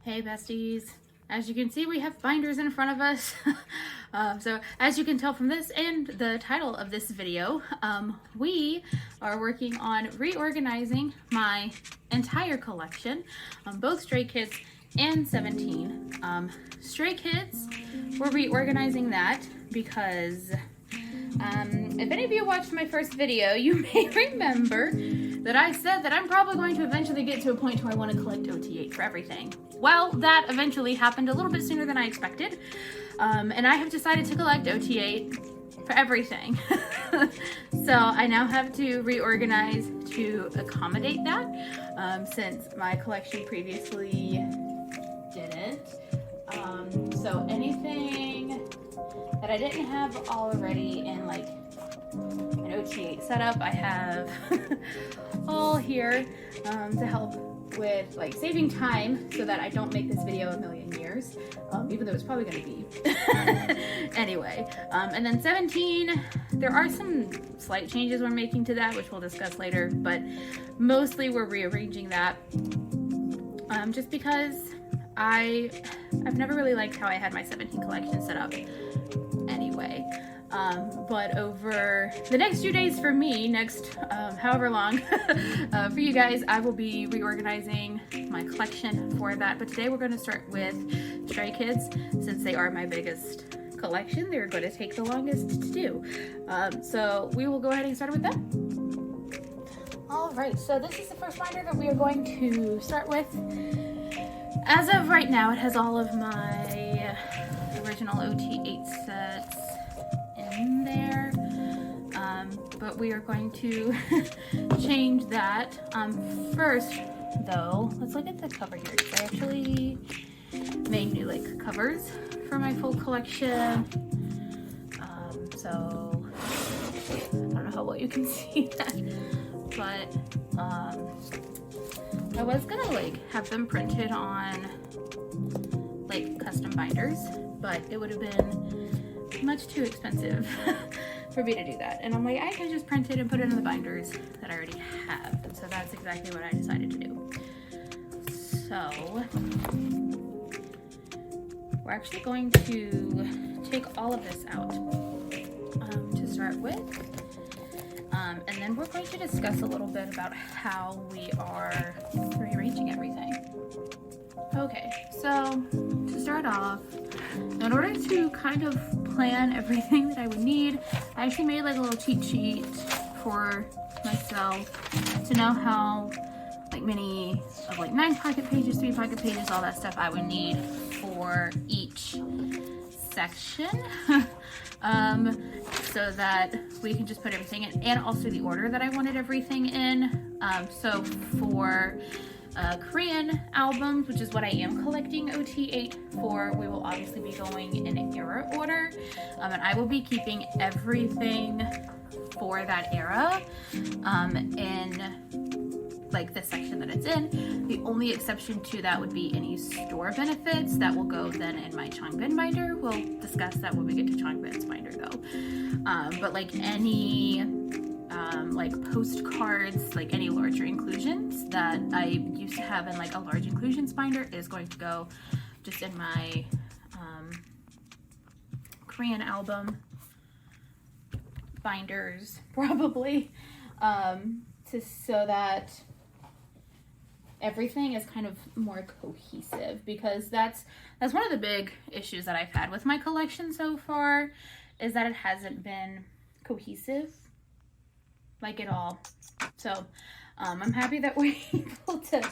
Hey besties, as you can see we have binders in front of us. So as you can tell from this and the title of this video, we are working on reorganizing my entire collection, both Stray Kids and 17. Stray Kids, we're reorganizing that because if any of you watched my first video, you may remember that I said that I'm probably going to eventually get to a point where I want to collect OT8 for everything. Well, that eventually happened a little bit sooner than I expected, and I have decided to collect OT8 for everything. So I now have to reorganize to accommodate that, since my collection previously didn't. So anything that I didn't have already in like an OT8 setup, I have all here to help with like saving time so that I don't make this video a million years, even though it's probably going to be. Anyway, and then 17, there are some slight changes we're making to that, which we'll discuss later, but mostly we're rearranging that just because I've never really liked how I had my 17 collection set up anyway. But over the next few days for me, next however long for you guys, I will be reorganizing my collection for that. But today we're going to start with Stray Kids, since they are my biggest collection. They're going to take the longest to do. So we will go ahead and start with them. Alright, so this is the first binder that we are going to start with. As of right now, it has all of my original OT8 sets in there, but we are going to change that. First though, let's look at the cover here. I actually made new like covers for my full collection, so I don't know how well you can see that, but I was gonna like have them printed on like custom binders, but it would have been much too expensive for me to do that. And I'm like, I can just print it and put it in the binders that I already have. And so that's exactly what I decided to do. So we're actually going to take all of this out to start with. And then we're going to discuss a little bit about how we are rearranging everything. Okay, so to start off, in order to kind of plan everything that I would need, I actually made like a little cheat sheet for myself to know how like many of like 9 pocket pages, 3 pocket pages, all that stuff I would need for each section. So that we can just put everything in, and also the order that I wanted everything in. So for Korean albums, which is what I am collecting OT8 for, we will obviously be going in era order, and I will be keeping everything for that era in like the section that it's in. The only exception to that would be any store benefits that will go then in my Changbin binder. We'll discuss that when we get to Changbin's binder though. But like any like postcards, like any larger inclusions that I used to have in like a large inclusions binder is going to go just in my Korean album binders probably, so that everything is kind of more cohesive, because that's one of the big issues that I've had with my collection so far, is that it hasn't been cohesive like at all. So I'm happy that we're able to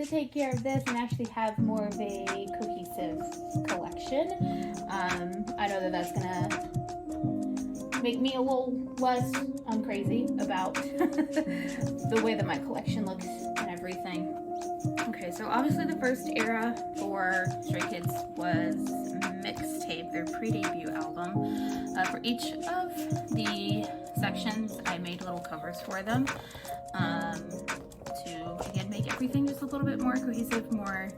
take care of this and actually have more of a cohesive collection. I know that that's gonna make me a little less crazy about the way that my collection looks and everything. Okay, so obviously the first era for Stray Kids was Mixtape, their pre-debut album. For each of the sections, I made little covers for them to, again, make everything just a little bit more cohesive, more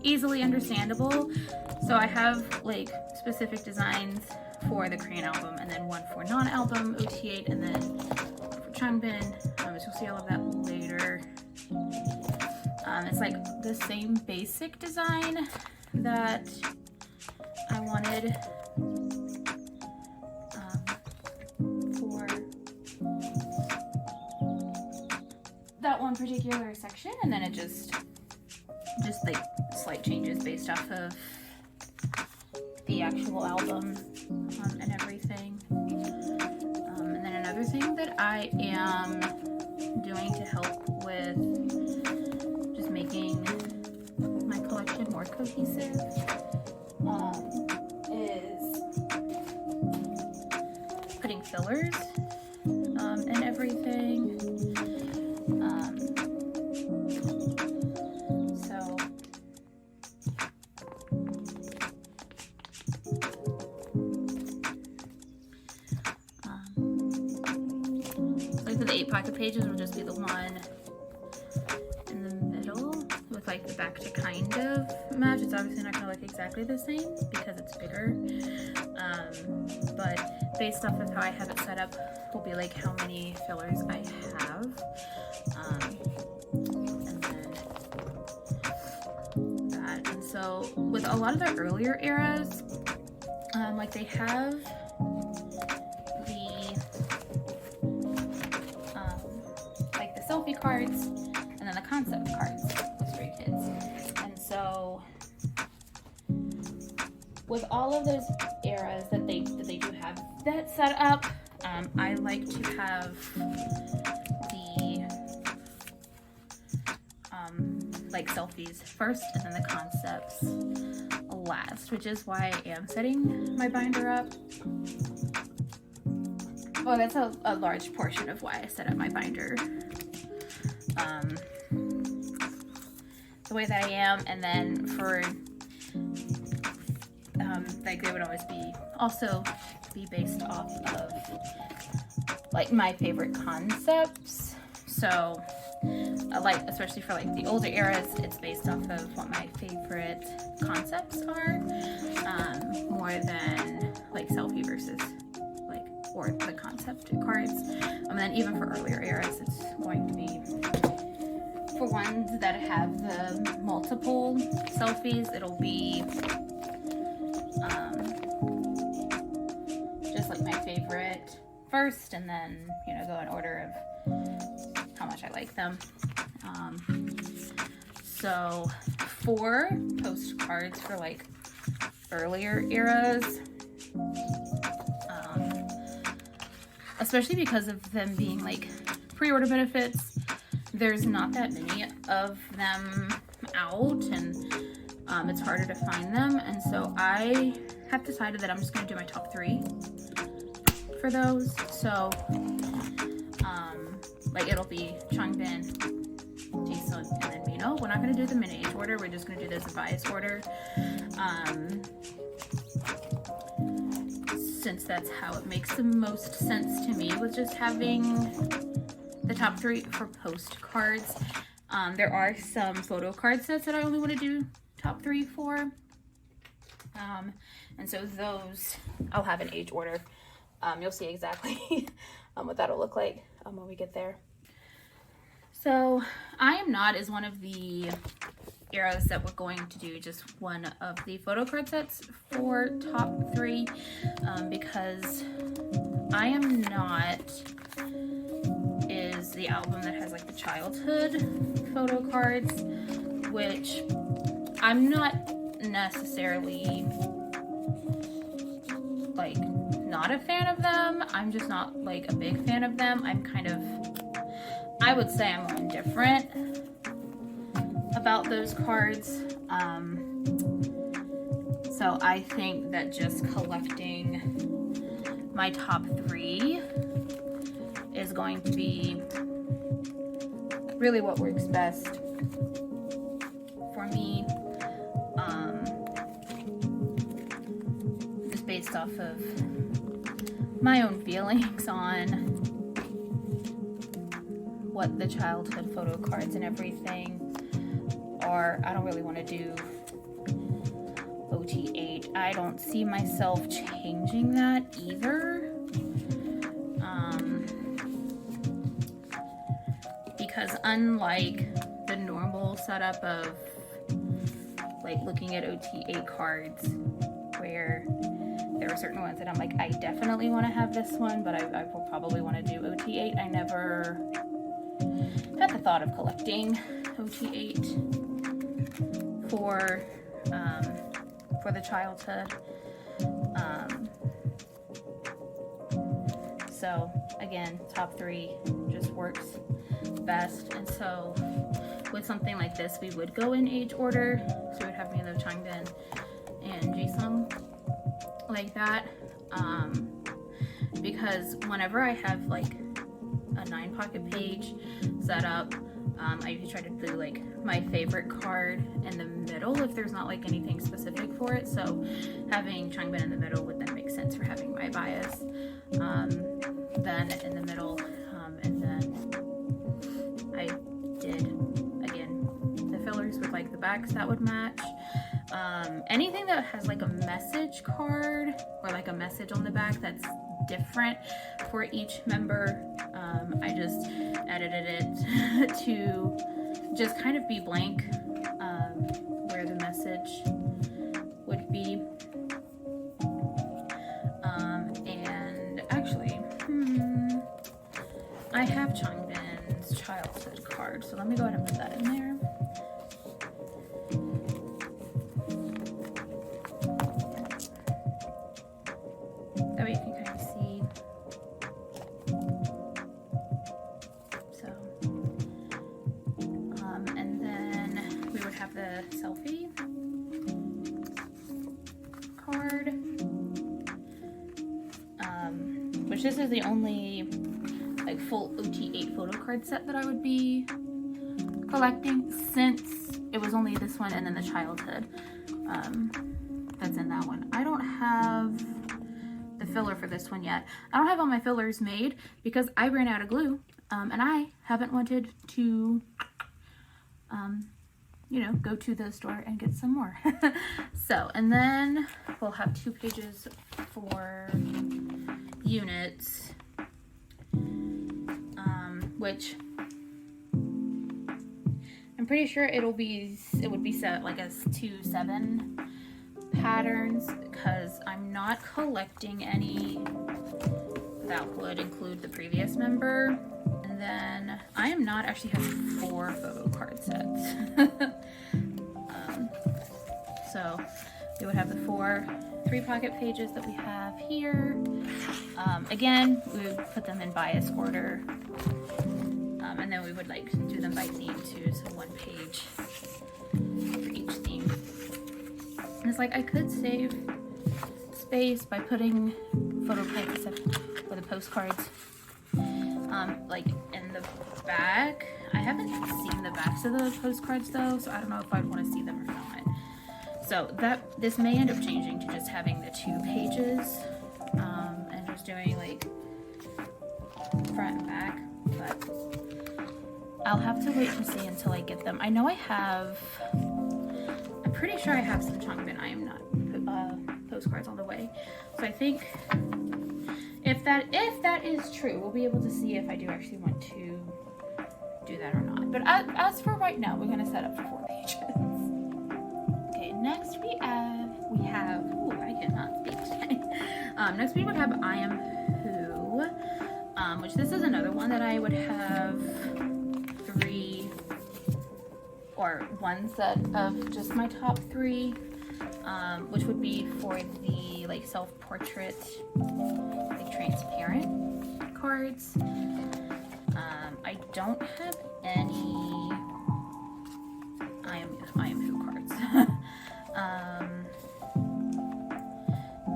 easily understandable. So I have like specific designs for the Korean album, and then one for non-album OT8, and then for Changbin, which you'll see all of that later. It's like the same basic design that I wanted for that one particular section, and then it just like slight changes based off of the actual album and everything. And then another thing that I am doing to help with just making my collection more cohesive is putting fillers and everything. Like for the 8 pocket pages will just be the one in the middle with like the back to kind of match. It's obviously not gonna look exactly the same because it's bigger, but based off of how I have it set up will be like how many fillers I have, and then that. And so with a lot of the earlier eras, like they have selfie cards and then the concept cards with Stray Kids. And so with all of those eras that they do have that set up, I like to have the like selfies first and then the concepts last, which is why I am setting my binder up. Well, that's a large portion of why I set up my binder the way that I am. And then for like they would always be based off of like my favorite concepts. So like especially for like the older eras, it's based off of what my favorite concepts are, more than like selfie versus like or the concept cards. And then even for earlier eras, it's going to be for ones that have the multiple selfies, it'll be just like my favorite first, and then go in order of how much I like them. So for postcards for like earlier eras, especially because of them being like pre-order benefits, there's not that many of them out, and it's harder to find them. And so I have decided that I'm just going to do my top 3 for those. So like it'll be Changbin, Jisung, and then Mino. We're not going to do them in age order, we're just going to do this in bias order, since that's how it makes the most sense to me with just having the top 3 for postcards. There are some photo card sets that I only want to do top 3 for, and so those I'll have in age order. You'll see exactly what that'll look like when we get there. So I am not as one of the eras that we're going to do just one of the photo card sets for top 3, because I Am Not is the album that has like the childhood photo cards, which I'm not necessarily like not a fan of them. I'm just not like a big fan of them. I would say I'm more indifferent about those cards. So I think that just collecting my top 3 is going to be really what works best for me, just based off of my own feelings on what the childhood photo cards and everything are. I don't really want to do OT8. I don't see myself changing that either, because unlike the normal setup of like looking at OT8 cards where there are certain ones that I'm like, I definitely want to have this one, but I will probably want to do OT8. I never had the thought of collecting OT8 for the childhood. So again, top 3 just works best. And so with something like this, we would go in age order. So we would have Milo, Changbin, and Jisung like that. Because whenever I have like a 9-pocket page set up, I usually try to do like my favorite card in the middle if there's not like anything specific for it. So having Changbin in the middle would then make sense for having my bias. Then in the middle, and then I did again the fillers with like the backs that would match. Anything that has like a message card or like a message on the back that's different for each member, I just edited it to just kind of be blank, where the message would be. And actually, I have Changbin's childhood card, so let me go ahead and put that in there. That way you can kind of see. So, and then we would have the selfie card, which this is the only like full OT8 photo card set that I would be collecting, since it was only this one and then the childhood that's in that one. I don't have the filler for this one yet. I don't have all my fillers made because I ran out of glue, and I haven't wanted to you know, go to the store and get some more. So, and then we'll have 2 pages for units, which I'm pretty sure it would be set like as 2-7 patterns, because I'm not collecting any that would include the previous member. And then I am not actually having 4 photo card sets. So we would have the 4 3-pocket pages that we have here. Again, we would put them in bias order, and then we would like do them by theme too, so 1 page for each theme. And it's like I could save space by putting photo plates for the postcards like in the back. I haven't seen the backs of the postcards though, so I don't know if I'd want to see them or not. So this may end up changing to just having the 2 pages, and just doing like front and back, but I'll have to wait to see until I get them. I know I'm pretty sure I have some Changbin I am not postcards on the way. So I think if that is true, we'll be able to see if I do actually want to do that or not. But as for right now, we're going to set up for 4 pages. Okay, next we have, ooh, I cannot speak today. Next we would have I Am Who, which this is another one that I would have 3 or 1 set of just my top 3, which would be for the like self-portrait, like transparent cards. I don't have any I am Who cards.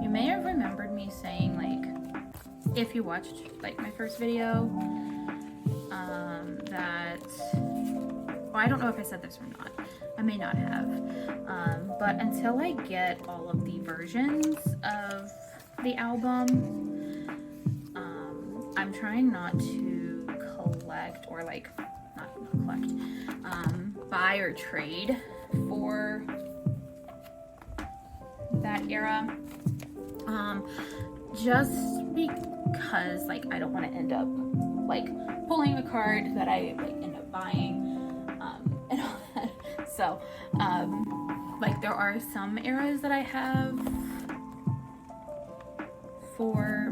You may have remembered me saying, like, if you watched like my first video, that, well, I don't know if I said this or not. I may not have. But until I get all of the versions of the album, I'm trying not to collect or like not collect, buy or trade for that era, just because like I don't want to end up like pulling a card that I like end up buying, and all that. So, like there are some eras that I have for,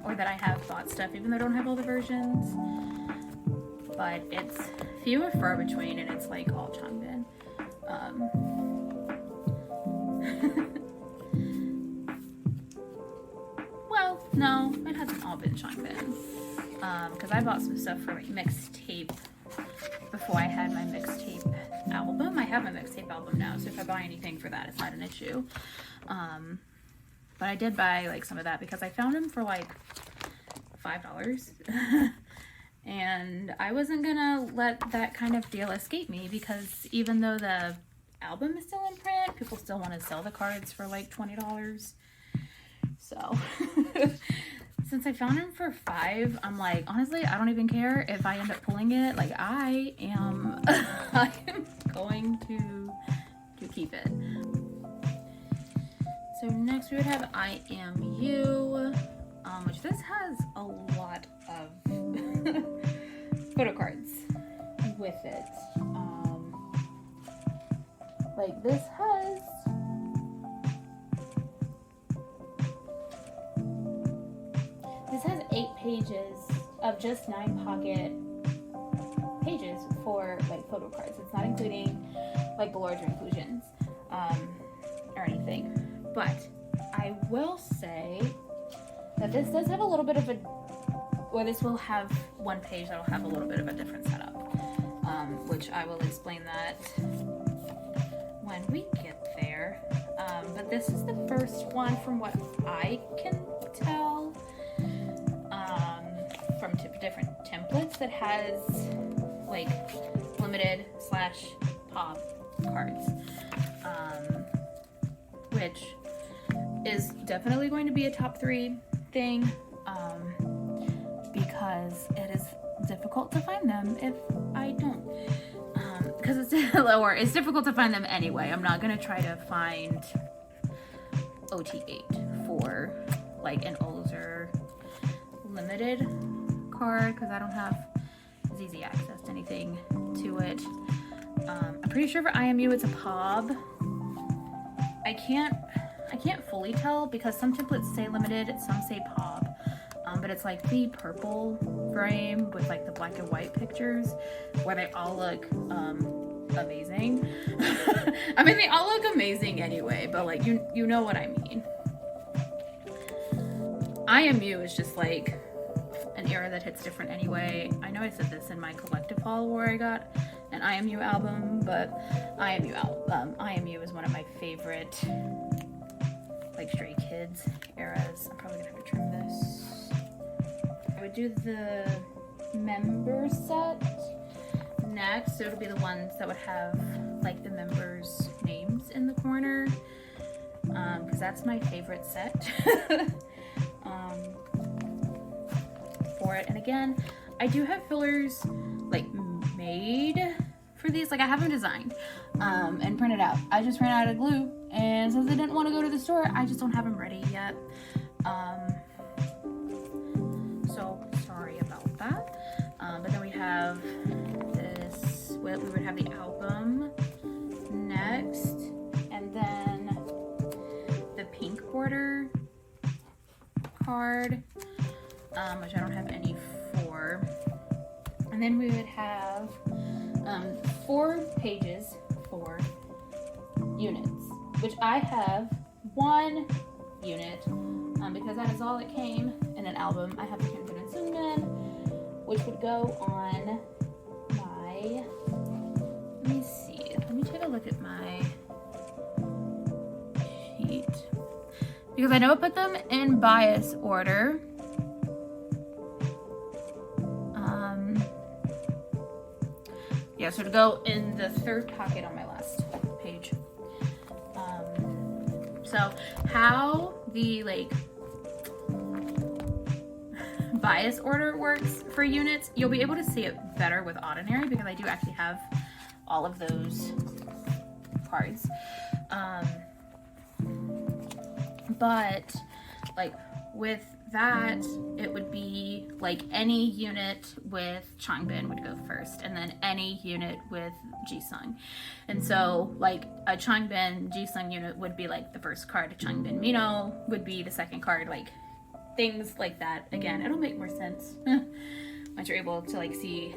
or that I have bought stuff even though I don't have all the versions. But it's few and far between, and it's like all chimed in. Well, no, it hasn't all been chimed in. Because I bought some stuff for like mixtape before I had my mixtape album. I have my mixtape album now, so if I buy anything for that, it's not an issue. But I did buy like some of that because I found them for like $5. And I wasn't gonna let that kind of deal escape me, because even though the album is still in print, people still want to sell the cards for like $20. So since I found them for $5, I'm like, honestly, I don't even care if I end up pulling it. Like I am going to keep it. So next we would have I Am You, which this has a lot of photo cards with it. Like this has This has 8 pages of just 9 pocket pages for like photo cards. It's not including like the larger inclusions or anything. But I will say that this does have a little bit of a, or this will have one page that'll have a little bit of a different setup, which I will explain that when we get there. But this is the first one from what I can tell, from different templates that has like limited / pop cards, which is definitely going to be a top 3 thing, because it is difficult to find them if I don't, because it's difficult to find them anyway. I'm not going to try to find OT8 for like an older limited card, because I don't have as easy access to anything to it. I'm pretty sure for IMU it's a POB. I can't fully tell because some templates say limited, some say POB, but it's like the purple frame with like the black and white pictures where they all look amazing. I mean, they all look amazing anyway, but like you know what I mean. IMU is just like an era that hits different anyway. I know I said this in my collective haul where I got an IMU album, but IMU is one of my favorite like Stray Kids eras. I'm probably gonna have to trim this. I would do the member set next, so it'll be the ones that would have like the members' names in the corner, because that's my favorite set. For it. And again, I do have fillers like made for these. Like I have them designed and printed out. I just ran out of glue, and since I didn't want to go to the store, I just don't have them ready yet. So sorry about that. But then we have this, we would have the album next, and then the pink border card, which I don't have any for. And then we would have 4 pages for units, which I have 1 unit, because that is all that came in an album. I have the Hyunjin and Seungmin, which would go on my, let me see, let me take a look at my sheet, because I know I put them in bias order. Yeah, so to go in the 3rd pocket on my last page. So how the like bias order works for units, you'll be able to see it better with Ordinary, because I do actually have all of those cards. But like with that, it would be like any unit with Changbin would go first, and then any unit with Jisung. And so like a Changbin Jisung unit would be like the first card, Changbin Mino would be the second card, like things like that. Again, it'll make more sense once you're able to like see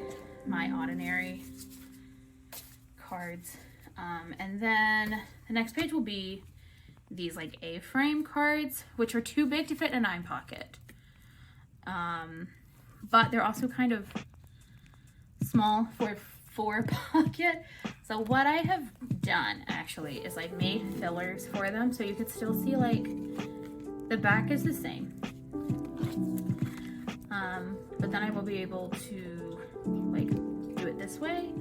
my ordinary cards. And then the next page will be these like A-frame cards, which are too big to fit in a 9 pocket. But they're also kind of small for 4 pocket. So what I have done actually is like made fillers for them, so you could still see like the back is the same. But then I will be able to like do it this way.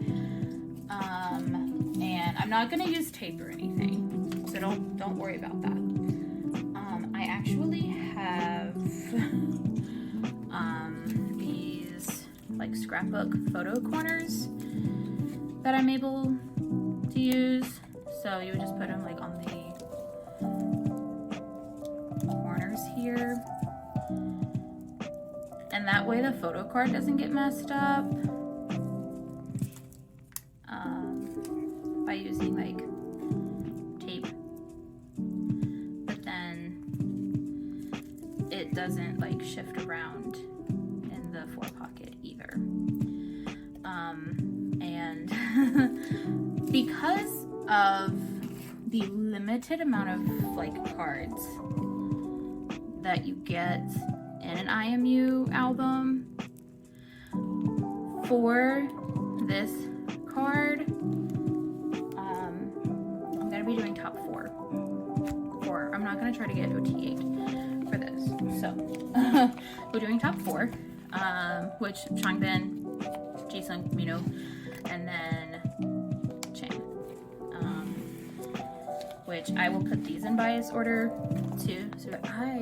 And I'm not gonna use tape or anything, so don't worry about that. I actually have these like scrapbook photo corners that I'm able to use. So you would just put them like on the corners here, and that way the photo card doesn't get messed up. By using like tape, but then it doesn't like shift around in the 4 pocket either. And because of the limited amount of like cards that you get in an IMU album, for this card I'm gonna be doing top 4. I'm not gonna try to get to a T8 for this. So we're doing top 4, which Changbin, Jisung, Mino, and then Chang. Which I will put these in bias order too. So I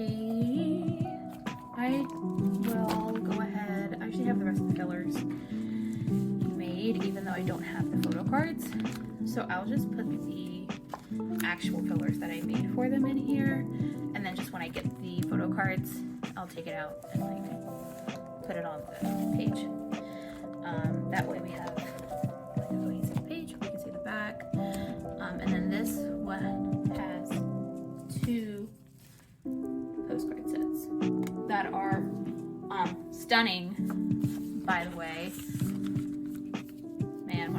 will go ahead. I actually have the rest of the fillers made, even though I don't have the photo cards. So I'll just put the actual fillers that I made for them in here, and then just when I get the photo cards, I'll take it out and like put it on the page. That way we have like a cohesive page. We can see the back. And then this one has 2 postcard sets that are stunning, by the way. Man,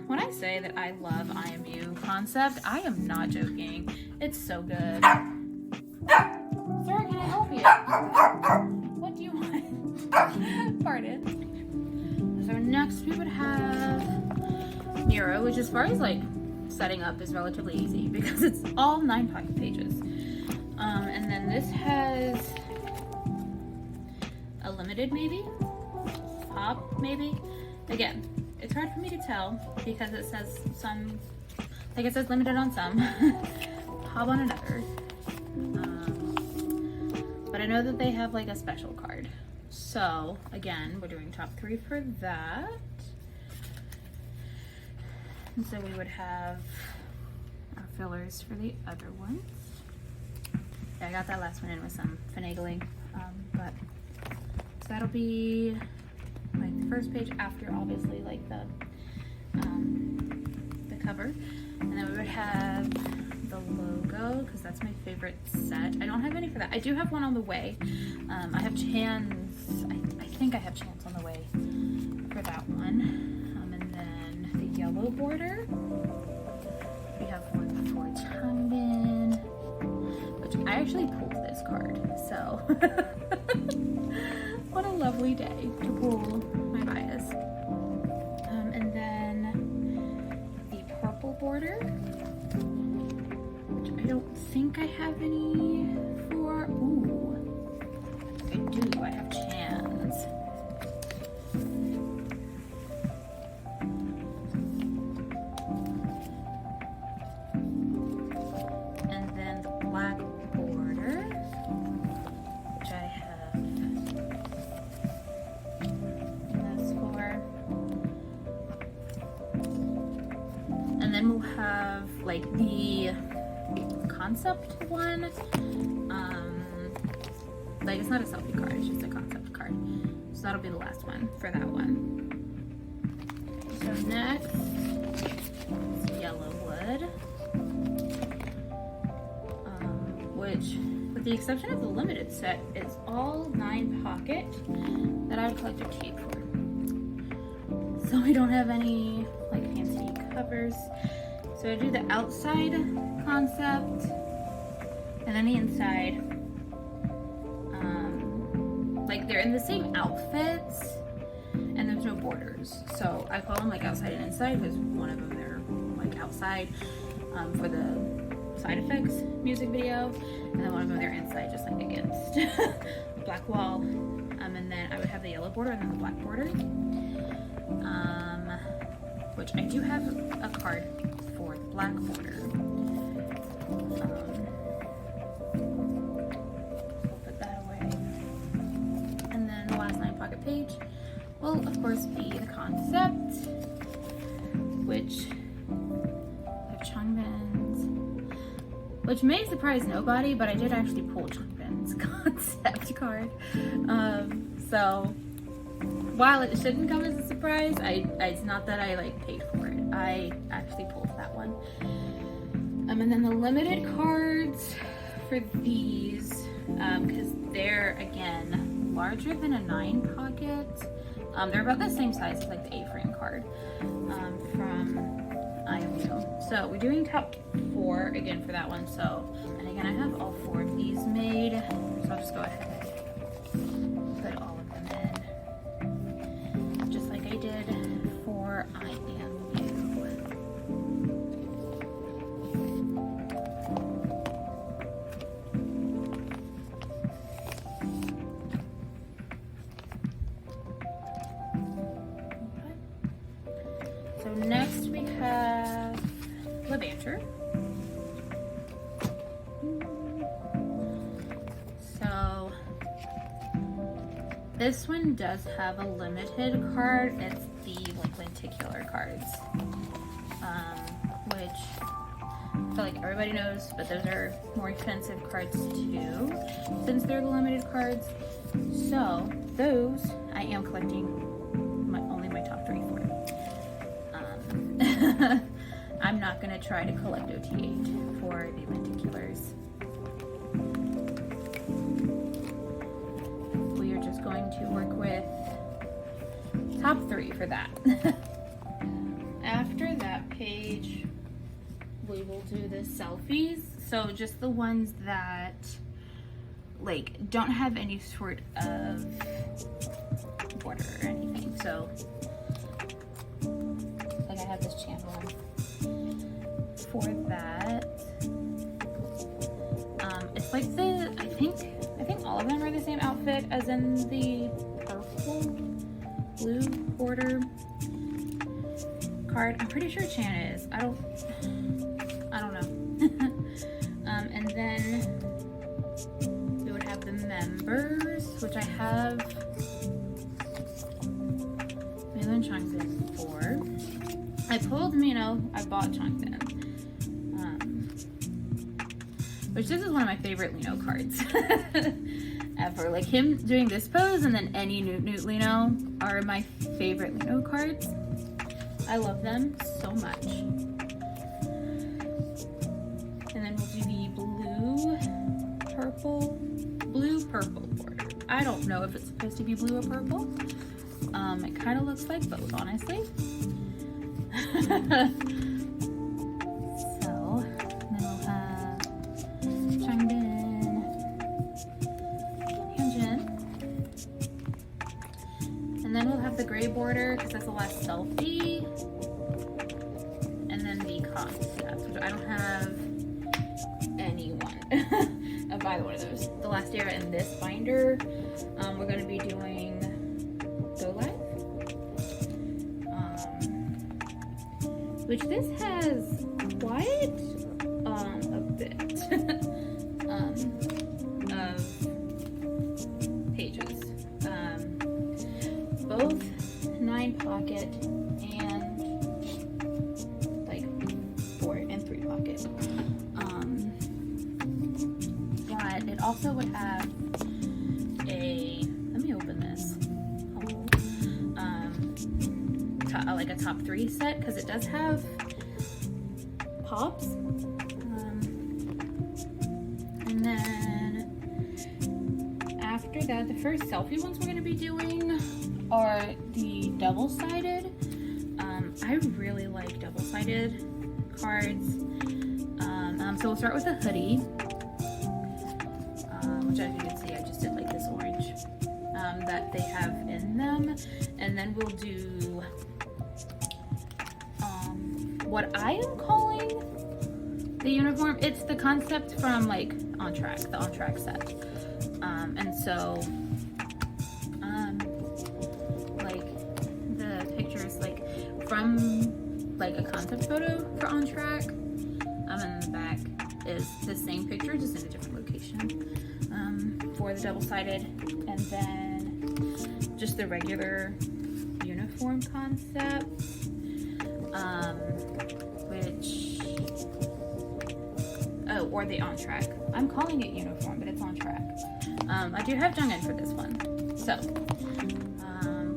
when I say that I love IMU concept, I am not joking. It's so good. Sir, can I help you? What do you want? Pardon. So next we would have Miro, which as far as like setting up is relatively easy because it's all 9 pocket pages. And then this has a limited maybe? Pop maybe? Again, it's hard for me to tell because it says some, like it says limited on some, pop on another. But I know that they have like a special card. So again, we're doing top 3 for that. And so we would have our fillers for the other ones. Yeah, I got that last one in with some finagling, but so that'll be like the first page after obviously like the cover, and then we would have the logo because that's my favorite set. I don't have any for that. I do have one on the way. I have Chan's. I think I have Chan's on the way for that one. And then the yellow border. We have one for Changbin, which I actually pulled this card. So what a lovely day to pull my bias. And then the purple border, which I don't think I have any for. Ooh, I do. I have Chan's. And then the black border, which I have this for. And then we'll have like the concept one, like it's not a selfie card, it's just a concept card. So that'll be the last one for that one. So next is Yellow Wood, which, with the exception of the limited set, is all 9 pocket that I would collect a tape for. So we don't have any like fancy covers. So I do the outside concept and then the inside. Like they're in the same outfits and there's no borders. So I call them like outside and inside because one of them they're like outside for the side effects music video, and then one of them they're inside just like against a black wall. And then I would have the yellow border and then the black border. Which I do have a card for the black border. We'll put that away. And then the last 9 pocket page will of course be the concept, which I have Changbin's, which may surprise nobody, but I did actually pull Changbin's concept card. So while it shouldn't come as a surprise, it's not that I like paid for it. I actually pulled that one. And then the limited cards for these, because they're again larger than a 9 pocket. They're about the same size as like the A-frame card from IMU. So we're doing top 4 again for that one. So, and again, I have all 4 of these made. So I'll just go ahead and put all of them in, just like I did for IMU. So next we have Levanter. So this one does have a limited card. It's the like lenticular cards, which I feel like everybody knows, but those are more expensive cards too, since they're the limited cards. So those I am collecting only my top 3 for. I'm not going to try to collect OT8 for the lenticulars. We are just going to work with top 3 for that. After that page, we will do the selfies. So just the ones that like don't have any sort of border or anything. So like I have this channel for that. It's like the I think all of them are the same outfit as in the purple blue border card. I'm pretty sure Chan is. I don't know. And then we would have the members, which I have Milo and Changbin for. I pulled Mino, I bought Changbin. Which this is one of my favorite Lino cards ever. Like him doing this pose and then any Newt Lino are my favorite Lino cards. I love them so much. And then we'll do the blue purple border. I don't know if it's supposed to be blue or purple. It kind of looks like both, honestly. So then we'll have Changbin, Hyunjin, and then we'll have the gray border because that's the last selfie, and then the concept, which I don't have anyone of either one of those. The last era in this binder, we're going to be doing Go Live. Which this has quite a bit of pages. Both 9 pocket and like 4 and 3 pocket. But it also would have like a top 3 set because it does have pops. And then after that, the first selfie ones we're going to be doing are the double-sided. I really like double-sided cards. So we'll start with a hoodie, which as you can see, I just did like this orange that they have in them. And then we'll do what I am calling the uniform. It's the concept from like On Track, the On Track set. And so like the pictures like from like a concept photo for On Track, and the back is the same picture just in a different location for the double-sided, and then just the regular uniform concept, or the On Track. I'm calling it uniform, but it's On Track. I do have Jungin for this one, so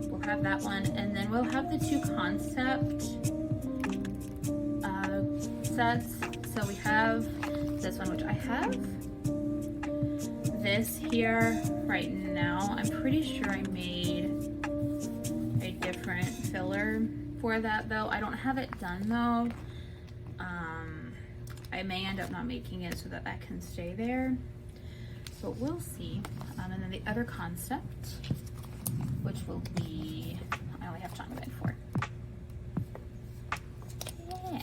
we'll have that one, and then we'll have the 2 concept sets. So we have this one, which I have this here right now. I'm pretty sure I made a different filler for that though. I don't have it done though. I may end up not making it so that can stay there, but we'll see. And then the other concept, which will be, I only have Changbin for. Yeah.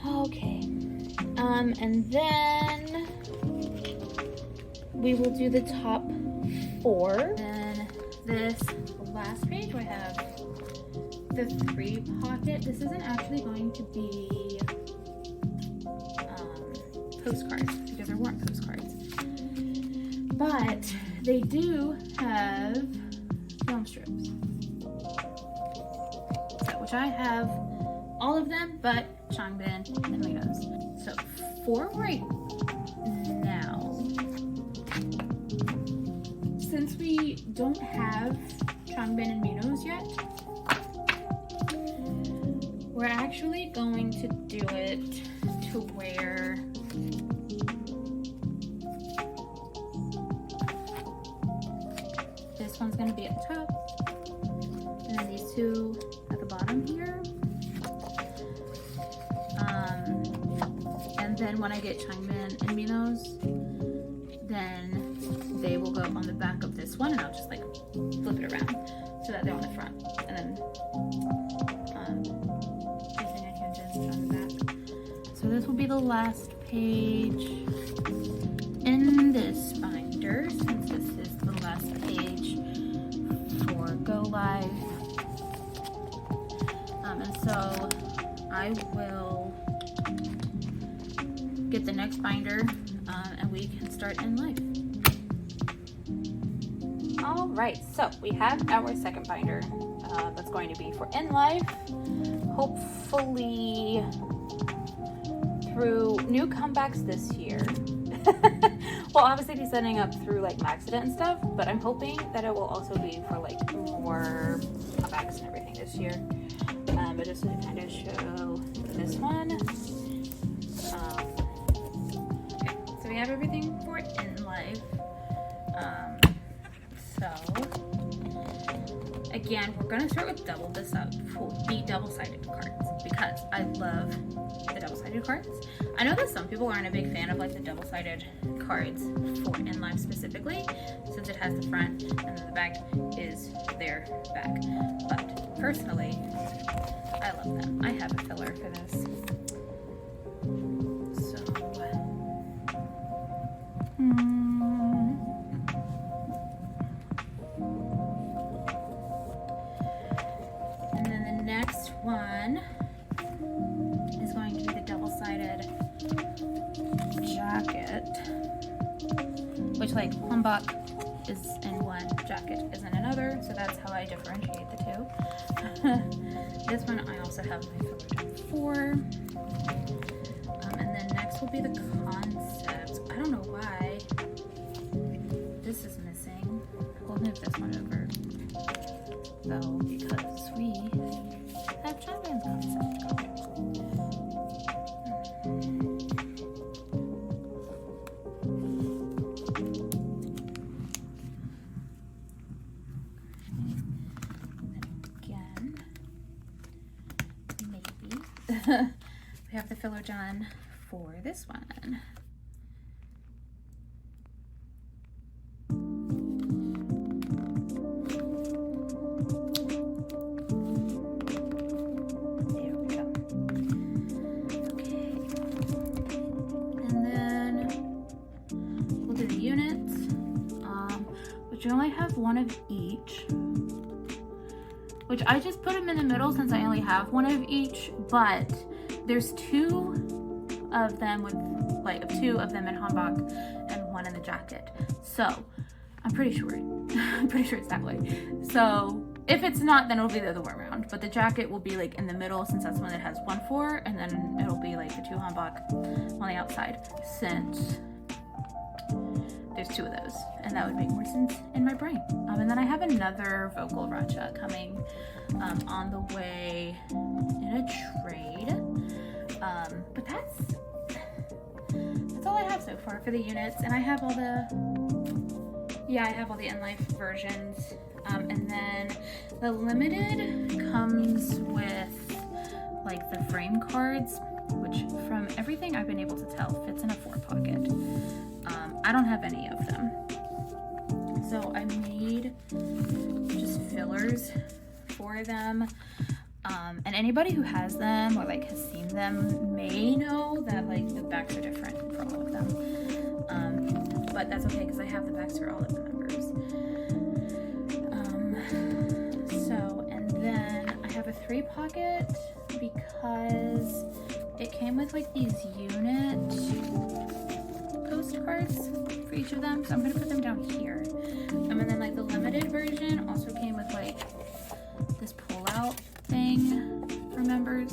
Okay. And then we will do the top 4. And this last page, we have the 3 pocket. This isn't actually going to be postcards because there weren't postcards, but they do have film strips, which I have all of them but Changbin and Minos. So for right now, since we don't have Changbin and Minos yet, we're actually going to do it to where this one's going to be at the top, and then these 2 at the bottom here. And then when I get Changbin and Minos, then they will go on the back of this one, and I'll just like flip it around so that they're on the front, and then using a tangent on the back. So this will be the last page in this binder, since this is the last page for Go Live. And so I will get the next binder, and we can start in life. All right, so we have our second binder that's going to be for in life, hopefully through new comebacks this year. We'll obviously be setting up through like Maxident and stuff, but I'm hoping that it will also be for like more comebacks and everything this year. But just to kind of show this one. Okay, so we have everything for in life. So again, we're gonna start with the double-sided cards because I love the double-sided cards. I know that some people aren't a big fan of like the double-sided cards for in life specifically, since it has the front and then the back is their back. But personally, I love them. I have a filler for this. And then the next one is going to be the double-sided jacket, which like Humbok is in one, jacket is in another, so that's how I differentiate the 2. This one I also have my filler done for. And then next will be the concept. I don't know why this is missing. We'll move this one over, though, because we have children's concept. Again, maybe we have the filler done for this one. You only have one of each, which I just put them in the middle since I only have one of each, but there's two of them with like two of them in hanbok and one in the jacket. So I'm pretty sure it's that way. So if it's not, then it'll be the other way around, but the jacket will be like in the middle since that's one that has 1/4, and then it'll be like the 2 hanbok on the outside since there's 2 of those, and that would make more sense in my brain. And then I have another vocal racha coming on the way in a trade. But that's all I have so far for the units, and I have all the in-life versions. And then the limited comes with like the frame cards, which from everything I've been able to tell fits in a 4-pocket. I don't have any of them, so I made just fillers for them, and anybody who has them or like has seen them may know that like the backs are different for all of them, but that's okay because I have the backs for all of the members. And then I have a 3-pocket because it came with like these unit postcards for each of them, so I'm gonna put them down here. And then like the limited version also came with like this pull-out thing for members,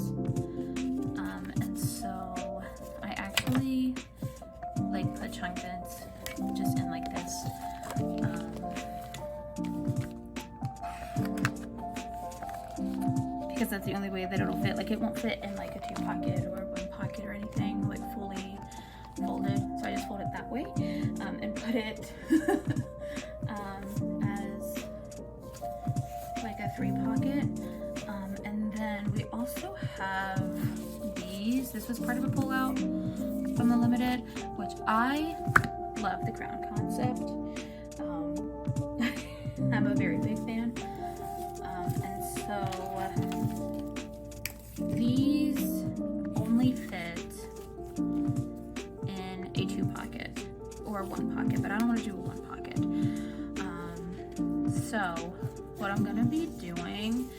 and so I actually like put chunk bins just in like this, because that's the only way that it'll fit. Like it won't fit in like a 2-pocket or 1-pocket or anything like fully folded, so I just fold it that way, and put it as like a 3-pocket. And then we also have these. This was part of a pull-out from the limited, which I love the crown concept. I'm a very big fan, and so these only fit in a 2-pocket or 1-pocket, but I don't want to do a 1-pocket. So what I'm gonna be doing,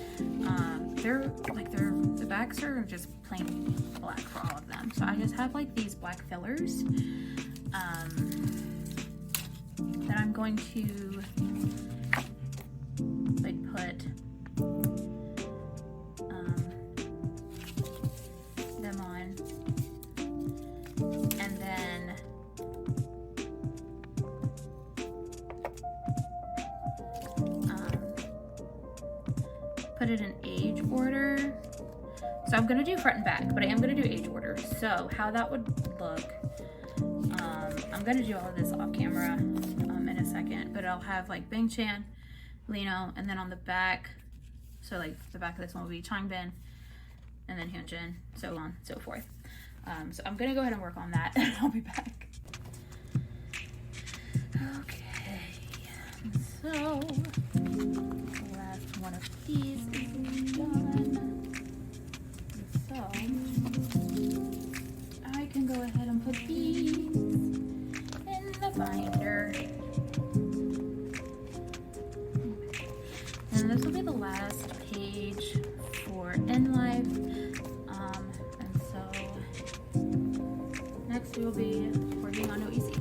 the backs are just plain black for all of them. So I just have like these black fillers that I'm going to like put them on, and then put it in age order. So I'm gonna do front and back, but I am gonna do age order. So how that would look, I'm gonna do all of this off camera in a second, but I'll have like Bing Chan, Lino, and then on the back, so like the back of this one will be Changbin, and then Hyunjin, so on and so forth. So I'm gonna go ahead and work on that, and I'll be back. Okay, so the last one of these is done. So I can go ahead and put these in the binder. And this will be the last page for In Life. And so next we will be working on No Easy.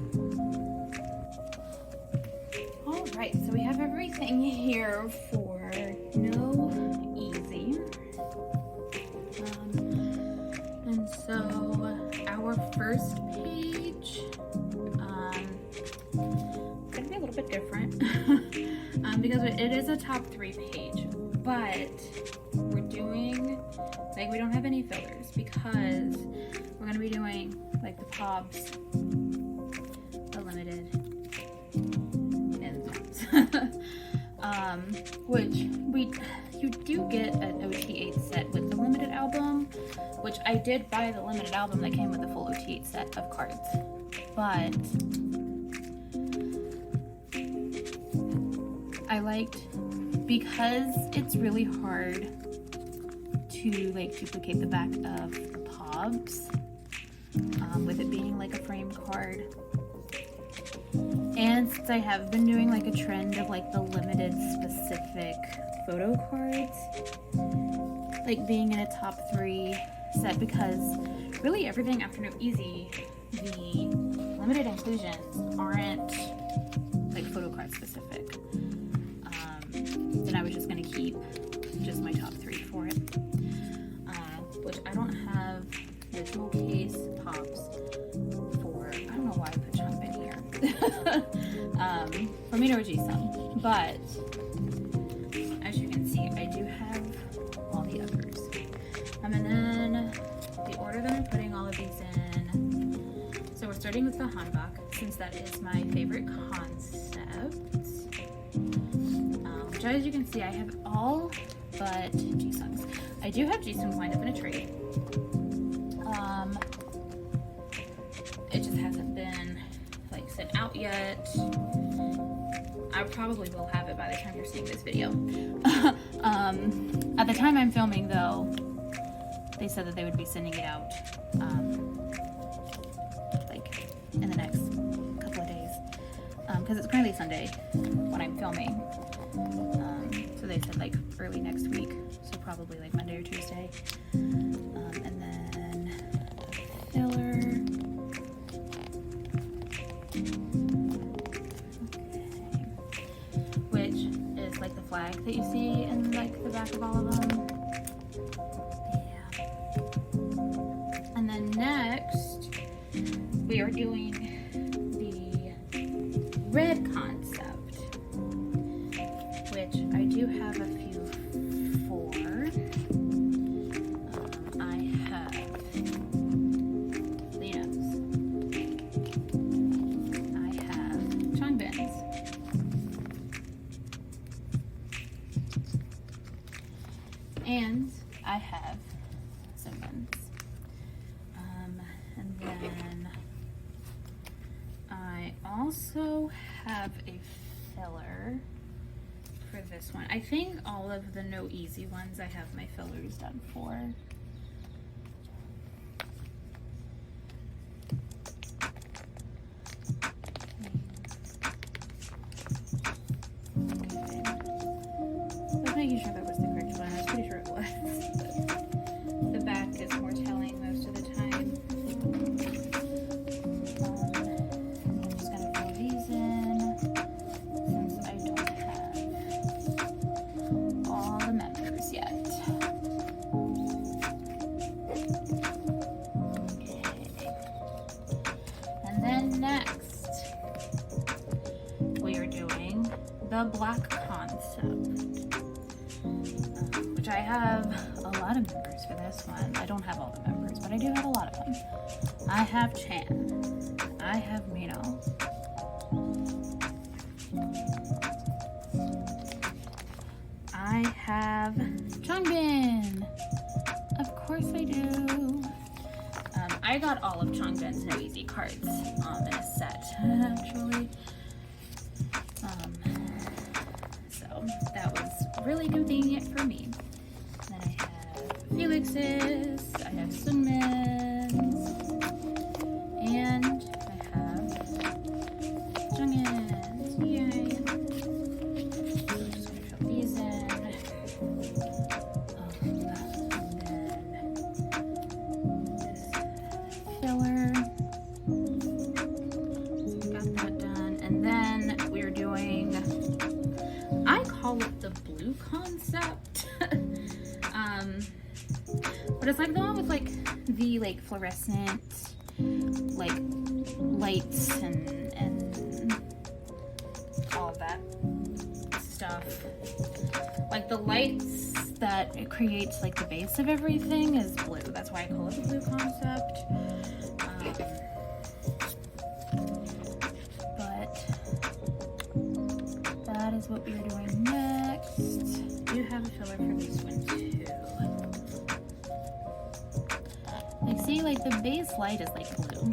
Alright, so we have everything here for No Easy. And so our first page, gonna be a little bit because it is a top 3 page, but we're doing, like, we don't have any fillers because we're going to be doing, like, the POBs, the limited, and the POBs. Which you do get an OT8 set with the limited album, which I did buy the limited album that came with the full OT8 set of cards, but I liked, because it's really hard to like duplicate the back of the POBs, with it being like a frame card. And since I have been doing like a trend of like the limited specific photo cards, like being in a top 3 set, because really everything after No Easy, the limited inclusions aren't like photo card specific. Then I was just gonna keep just my top 3 for it, which I don't have the dual case pops for. I don't know why I put Changbin here. For me or Jisung, but as you can see, I do have all the others. And then the order that I'm putting all of these in. So we're starting with the Hanbok, since that is my favorite concept. Which, as you can see, I have all but Jisung's. I do have Jisung's lined up in a trade. It just hasn't been like sent out yet. I probably will have it by the time you're seeing this video. At the time I'm filming, though, they said that they would be sending it out like in the next couple of days, because it's currently Sunday when I'm filming. So they said like early next week, so probably like Monday or Tuesday. And then filler. Like the flag that you see in like the back of all of them. Yeah. And then next we are doing the red concept, which I do have a few for. I have Leo's. I have Changbin's. And I have Simmons. And then I also have a filler for this one. I think all of the No Easy ones I have my fillers done for. Okay. I was making sure that was the correct one. I was pretty sure it was. The back is more telling most of the time. I'm just going to fill these in since I don't have all the members yet. Okay. And then next, we are doing the black concept. Which I have a lot of members for this one. I don't have all the members, but I do have a lot of them. I have Chan. I have Mino. I have Changbin. Of course I do. I got all of Changbin's No Easy cards in a set, actually. So that was really convenient for me. Then I have Felix's, I have Sunmin's, and I have Jungin's. Yay! So I'm just going to fill these in. And then this filler. So we got that done. And then we're doing, I call it the blue concept. But it's like the one with like the like fluorescent like lights and all of that stuff. stuff. Like the lights that it creates, like the base of everything, is blue. That's why I call it the blue concept. But that is what we are doing next. You have a filler for this one too. Like, see, like the base light is like blue.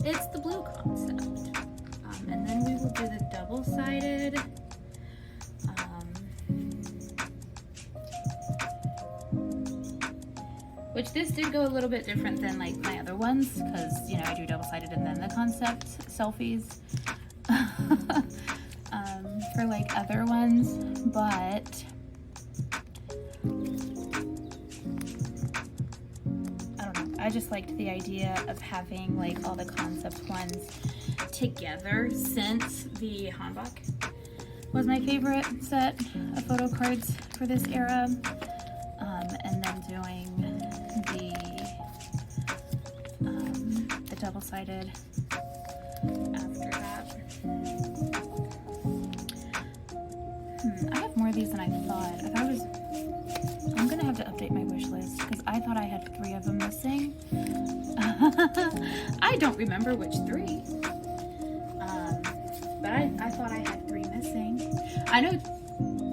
It's the blue concept. And then we will do the double-sided. Which this did go a little bit different than like my other ones, because, you know, I do double-sided and then the concept selfies for like other ones, but I don't know. I just liked the idea of having like all the concept ones together, since the Hanbok was my favorite set of photo cards for this era, and then doing the double-sided after that. I have more of these than I thought. I'm gonna have to update my wish list, because I thought I had 3 of them missing. I don't remember which 3. But I thought I had 3 missing. I know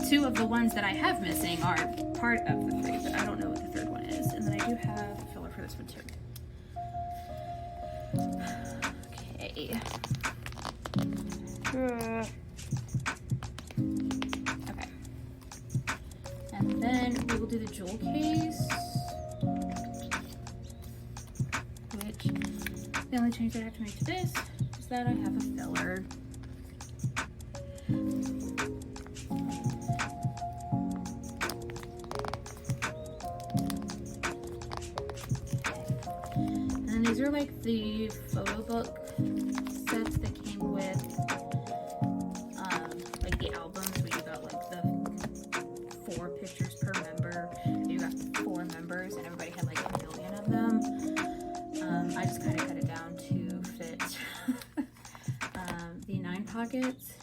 2 of the ones that I have missing are part of the 3, but I don't know what the 3rd one is. And then I do have a filler for this one too. Okay. Okay. And then we will do the jewel case, which the only change that I have to make to this is that I have a filler. And these are like the photo book sets that came with like the albums, where you got like the 4 pictures per member. You got 4 members and everybody had like a million of them. I just kind of cut it down to fit the 9 pockets,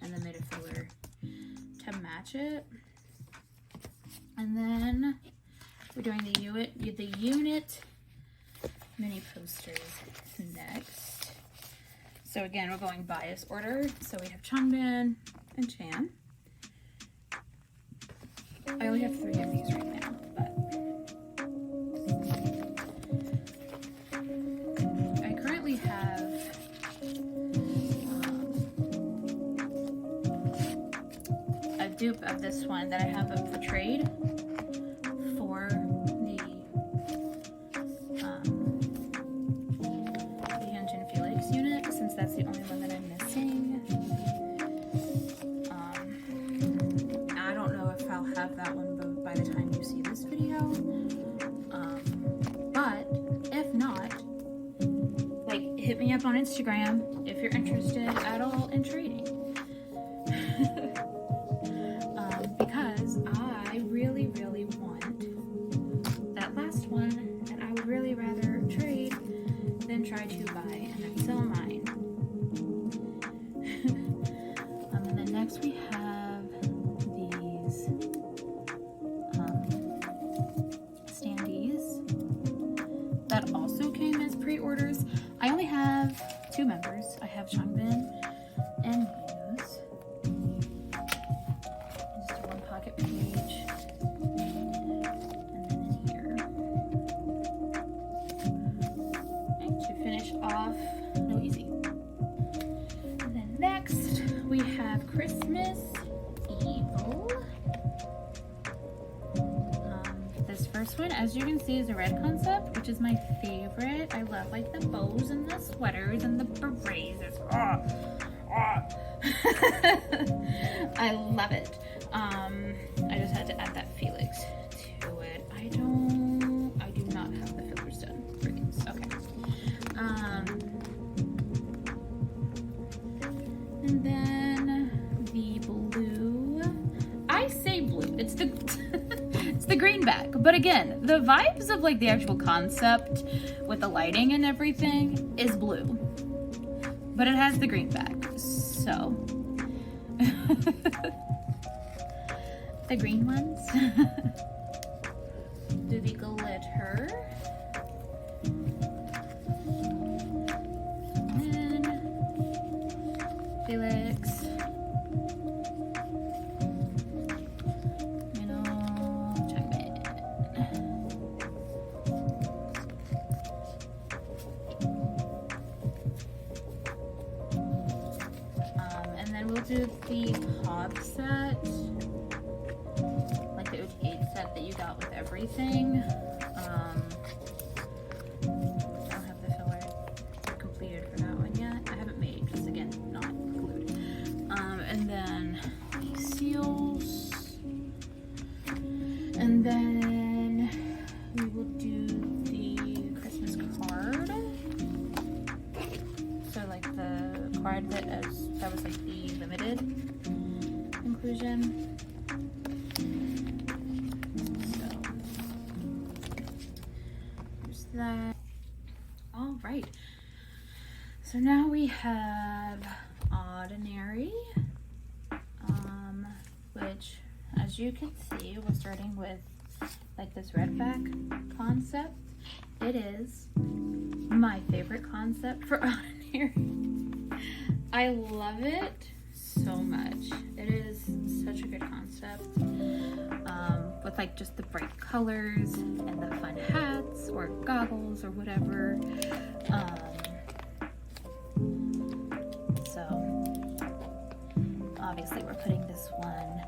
and then made a filler to match it. And then we're doing the unit mini posters next. So again, we're going bias order. So we have Changbin and Chan. I only have 3 of these right now, but I currently have a dupe of this one that I have up for trade for the Hyunjin Felix unit, since that's the only one that I'm missing. I don't know if I'll have that one by the time you see this video, but if not, like, hit me up on Instagram if you're interested at all in trading. Because I really, really want that last one, and I would really rather trade than try to buy and then sell mine. And then next we have these standees that also came as pre-orders. I only have 2 members. I have Changbin and Muse. Just a 1 pocket page. And then in here. And to finish off, no easy. And then next we have Christmas Evil. This first one, as you can see, is a red concept, which is my favorite. I love like the bows and the sweaters and the berets. It's, I love it. I just had to add that Felix to it. I do not have the fillers done for these. Okay. And then the blue. I say blue. It's the it's the greenback. But again, the vibes of like the actual concept with the lighting and everything is blue. But it has the greenback. So The green ones. Do the glitter. And Felix. We'll do the pod set, like the OT8 set that you got with everything. I don't have the filler completed for that one yet. I haven't made, because again, not glued. And then the seals. And then we will do the Christmas card. So like the card that was like the limited inclusion. So there's that. All right. So now we have Ordinary, which, as you can see, we're starting with like this red back concept. It is my favorite concept for Ordinary. I love it so much. It is such a good concept, with like just the bright colors and the fun hats or goggles or whatever. So obviously we're putting this one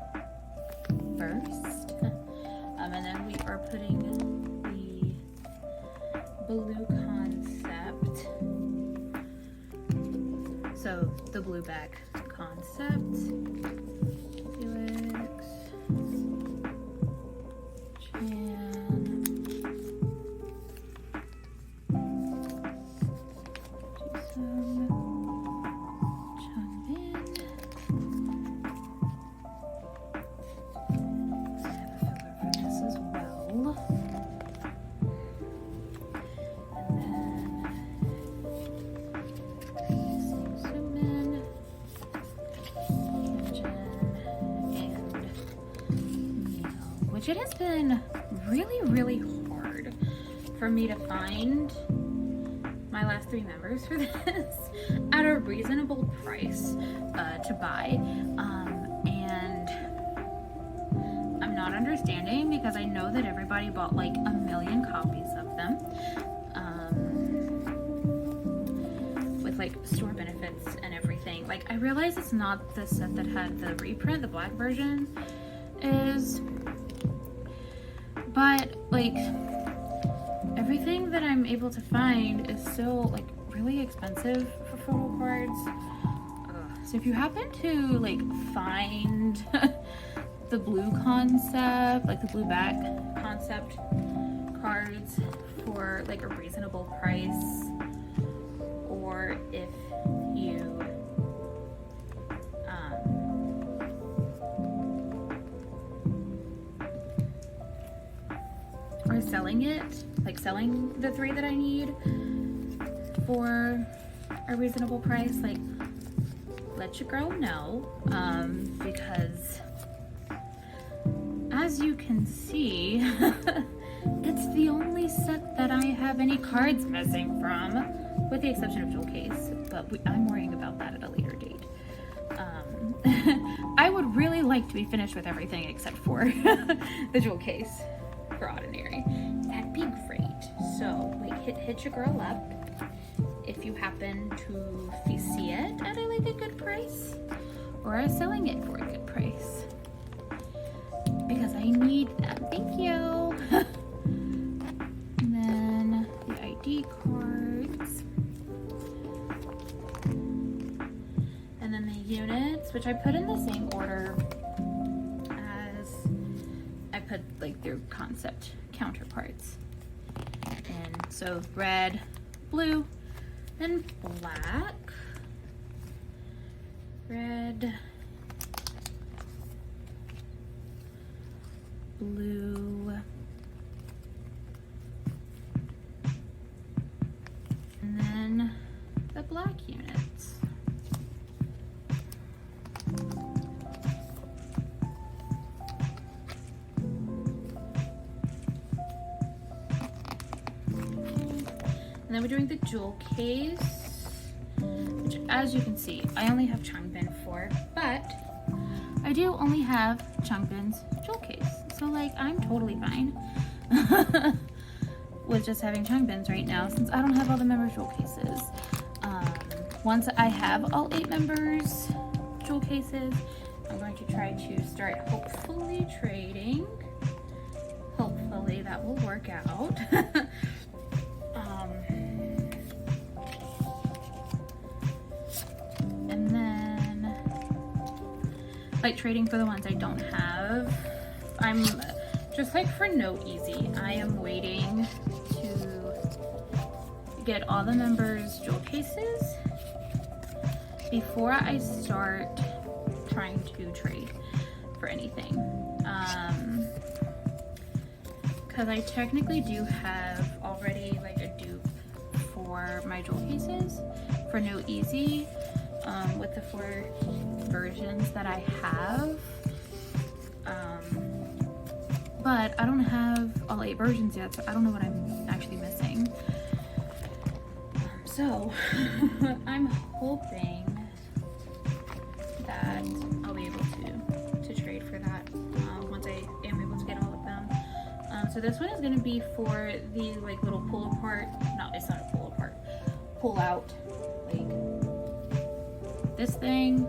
first, and then we are putting the blue concept. So the blue back concept, Felix, Chan, Jason, Changbin. I have a filler for this as well. It has been really hard for me to find my last 3 members for this at a reasonable price to buy, and I'm not understanding, because I know that everybody bought like 1 million copies of them, with like store benefits and everything. Like, I realize it's not the set that had the reprint, the black version is, but like everything that I'm able to find is still like really expensive for photo cards. So if you happen to like find the blue concept, like the blue back concept cards for like a reasonable price, or if you are selling it, like selling the 3 that I need for a reasonable price, like let your girl know, because as you can see, it's the only set that I have any cards missing from, with the exception of Jewel Case, but I'm worrying about that at a later date. I would really like to be finished with everything except for the Jewel Case for Ordinary. That'd be great. So like hit your girl up if you happen to see it at like a good price, or are selling it for a good price, because I need them. Thank you. And then the ID cards, and then the units, which I put in the same order as I put like their concept counterparts. And so red, blue, and black. Red, blue, and then the black units. then we're doing the jewel case, which as you can see, I only have Changbin for, but I do only have Changbin's jewel case. So like, I'm totally fine with just having Changbin's right now, since I don't have all the members' jewel cases. Once I have all 8 members' jewel cases, I'm going to try to start hopefully trading. Hopefully that will work out. And then, like, trading for the ones I don't have. I'm just like for No Easy, I am waiting to get all the members' jewel cases before I start trying to trade for anything. Because I technically do have already like a dupe for my jewel cases for No Easy, with the 4 versions that I have. But I don't have all 8 versions yet, so I don't know what I'm actually missing. So I'm hoping that I'll be able to trade for that once I am able to get all of them. So this one is going to be for the like little pull apart. No, it's not a pull apart. Pull out, like this thing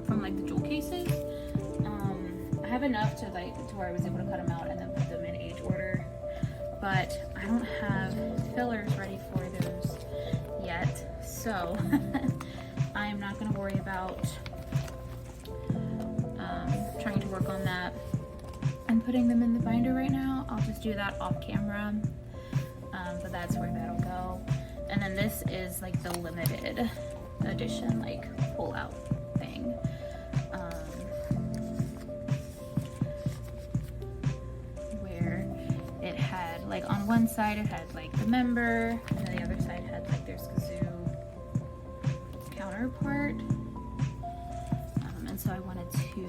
from like the jewel cases. I have enough to like to where I was able to cut them out and then put them in age order, but I don't have fillers ready for those yet. So I am not going to worry about trying to work on that and putting them in the binder right now. I'll just do that off camera, but that's where that'll go. And then this is like the limited edition, like pull out thing. Where it had like on one side it had like the member, and then the other side had like their Skazoo counterpart. And so I wanted to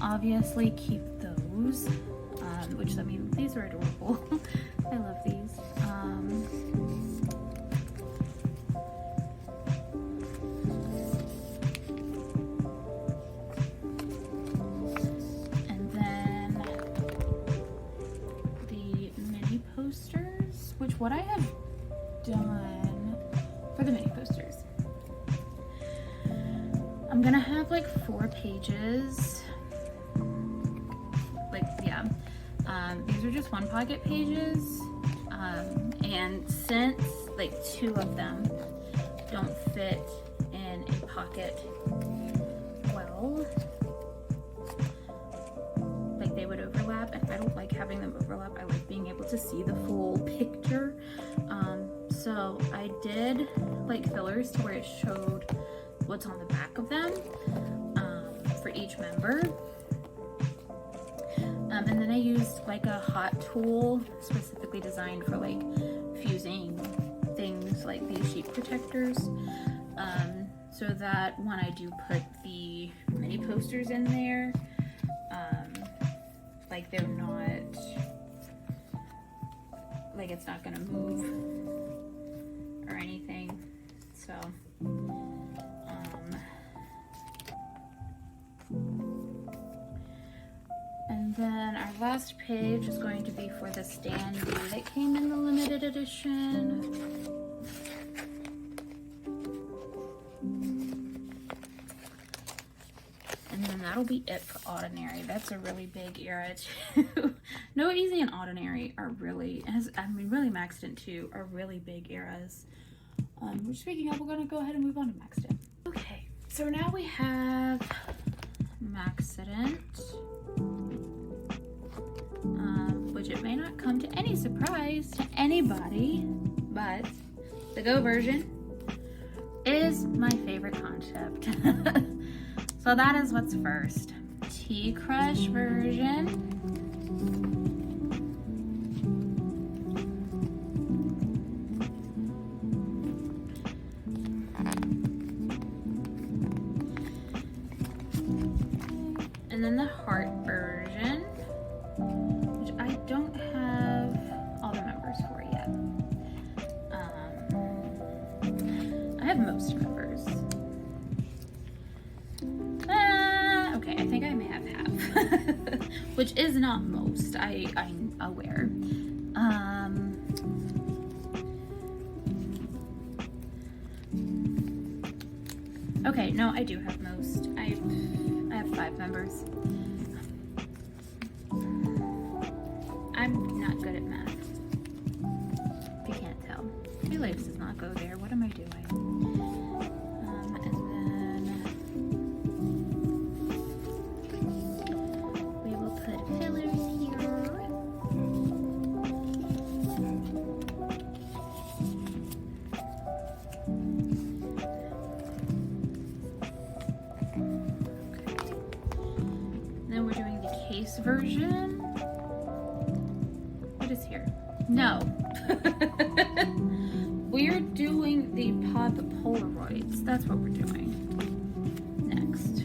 obviously keep those, which I mean, these are adorable. I love these. And then the mini posters, which what I have done for the mini posters, I'm gonna have like 4 pages. Like, yeah. These are just 1 pocket pages. And since like 2 of them don't fit in a pocket well, like they would overlap. If I don't like having them overlap, I like being able to see the full picture. So I did like fillers to where it showed what's on the back of them for each member. And then I used like a hot tool specifically designed for like fusing things like these sheet protectors, so that when I do put the mini posters in there, like they're not, like it's not gonna move or anything. So and then our last page is going to be for the standee that came in the limited edition. And then that'll be it for Ordinary. That's a really big era too. No Easy and Ordinary are really, really Maxed In too, are really big eras. Which speaking of, we're gonna go ahead and move on to Maxed In. Okay, so now we have Maxident. Which it may not come to any surprise to anybody, but the Go version is my favorite concept. So that is what's first. T-Crush version. And then the Heart version, which I don't have all the members for yet. most members. Okay, I think I may have half, which is not most. I'm aware. Okay, no, I do have most. I have 5 members. I'm not good at math. If you can't tell. Felix does not go there. What am I doing? And then we will put fillers here. Okay. Then we're doing the case version. What is here? No. We're doing the pop Polaroids. That's what we're doing next.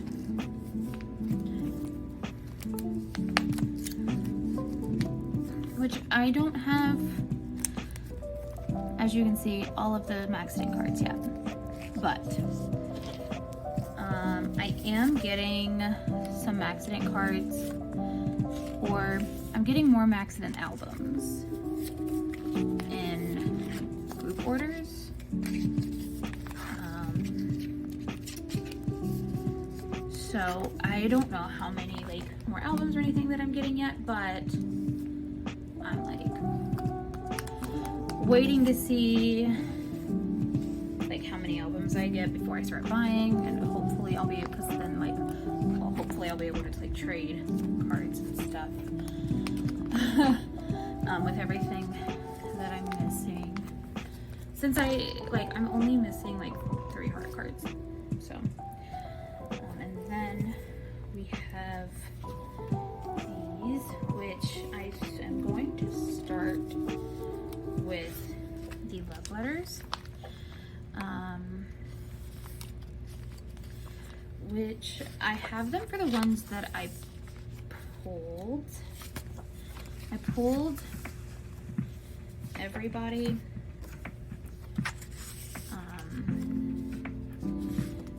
Which I don't have, as you can see, all of the Maxident cards yet. But I am getting some Maxident cards, or I'm getting more Maxident albums in group orders. So I don't know how many like more albums or anything that I'm getting yet, but I'm like waiting to see like how many albums I get before I start buying, and hopefully I'll be, because then like, well, hopefully I'll be able to like trade cards and stuff with everything that I'm missing. Since I'm only missing like 3 heart cards, so. And then we have these, which I am going to start with the love letters, which I have them for the ones that I pulled. I pulled everybody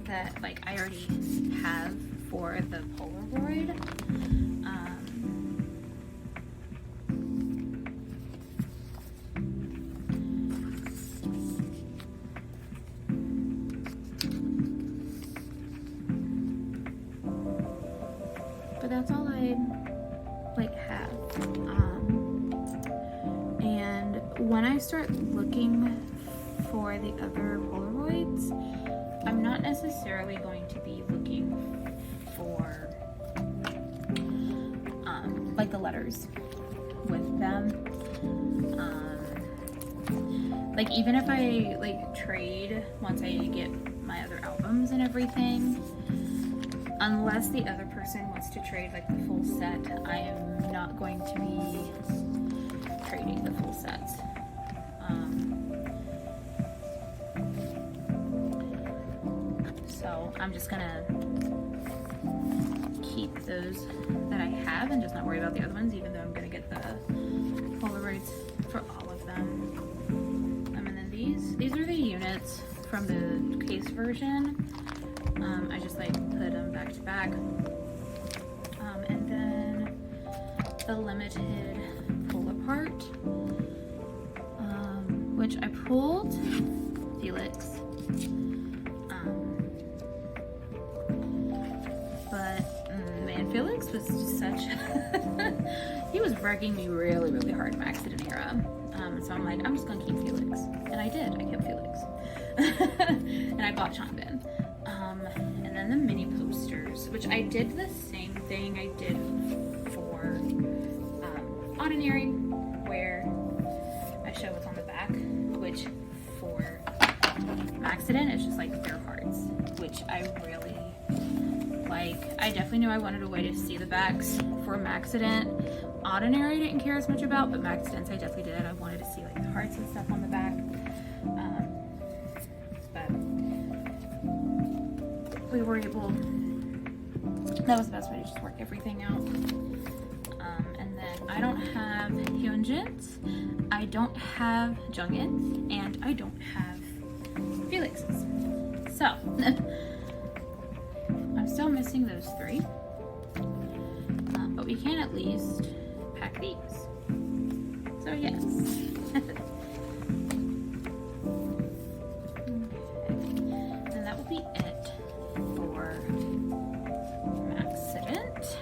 that like I already have for the Polaroid. But that's all I like have. And when I start looking for the other Polaroids, I'm not necessarily going to be looking for like the letters with them. Like even if I like trade once I get my other albums and everything, unless the other person wants to trade like the full set, I am not going to be trading the full sets. So I'm just gonna keep those that I have and just not worry about the other ones, even though I'm gonna get the Polaroids for all of them. And then these are the units from the case version. I just like put them back to back. And then the limited pull apart, which I pulled Felix. But man, Felix was just such he was wrecking me really, really hard in Maxident era. So I'm like, I'm just gonna keep Felix. And I did, I kept Felix. And I bought Changbin. And then the mini posters, which I did the same thing I did for Ordinary, where I show what's on the back, which for Maxident it's just like their hearts, which I really like. I definitely knew I wanted a way to see the backs for Maxident. Ordinary I didn't care as much about, but Maxident I definitely did. I wanted to see like the hearts and stuff on the back. But we were able, that was the best way to just work everything out. And then I don't have Hyunjins, I don't have Jungins, and I don't have Felix's. So, I'm still missing those 3. But we can at least pack these. So yes. And that will be it for accident.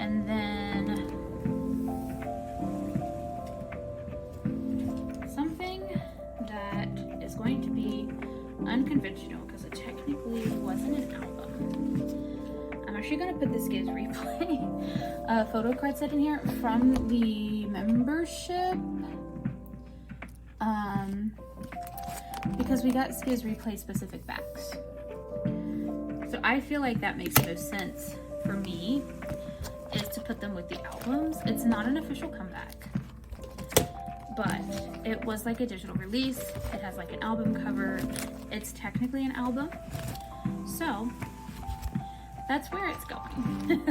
And then something that is going to be unconventional because it technically wasn't an album. I'm actually going to put this Giz Replay photo card set in here from the membership. Because we got Giz Replay specific backs. So I feel like that makes no sense for me, is to put them with the albums. It's not an official comeback, but it was like a digital release. It has like an album cover. It's technically an album. So that's where it's going.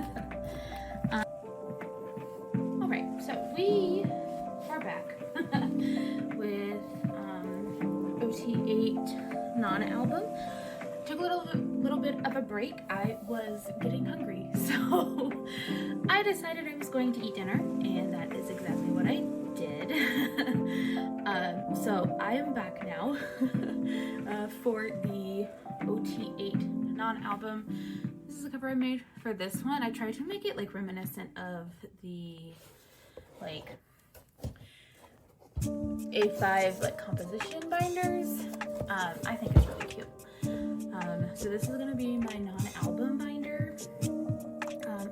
All right, so we are back with OT8 non-album. Took a little bit of a break. I was getting hungry, so I decided I was going to eat dinner, and that is exactly what I did. So I am back now for the OT8 non-album. This is the cover I made for this one. I tried to make it like reminiscent of the like A5 like composition binders. I think it's really cute. So this is gonna be my non-album binder,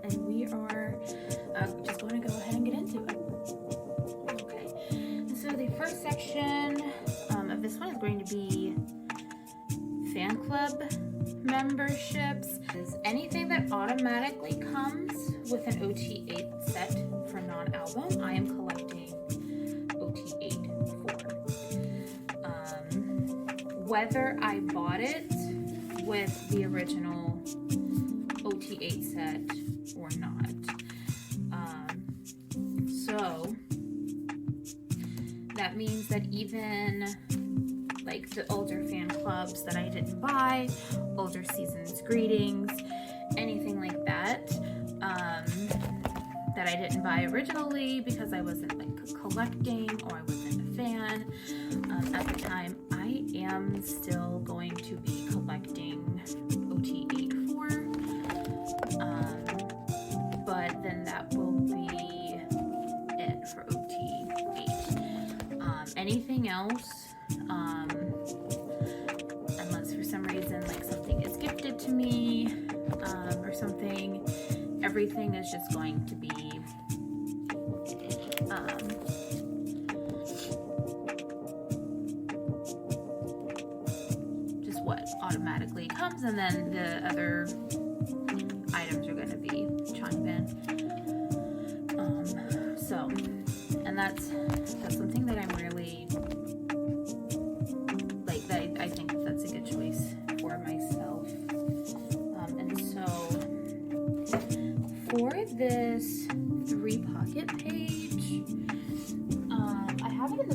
and we are just going to go ahead and get into it. Okay, so the first section of this one is going to be fan club memberships. Is anything that automatically comes with an OT8 set for non-album, I am collecting OT8 for. Whether I bought it with the original OT8 set or not. So that means that even like the older fan clubs that I didn't buy, older seasons greetings, anything like that, that I didn't buy originally because I wasn't like collecting or I wasn't a fan at the time, I am still going to be collecting OT8 for, but then that will be it for OT8. Anything else, unless for some reason like something is gifted to me or something, everything is just going to be just what automatically comes, and then the other items are going to be chime in. So, and that's something that I'm really like, that I think that's a good choice for myself. And so for this 3-pocket page, I have it in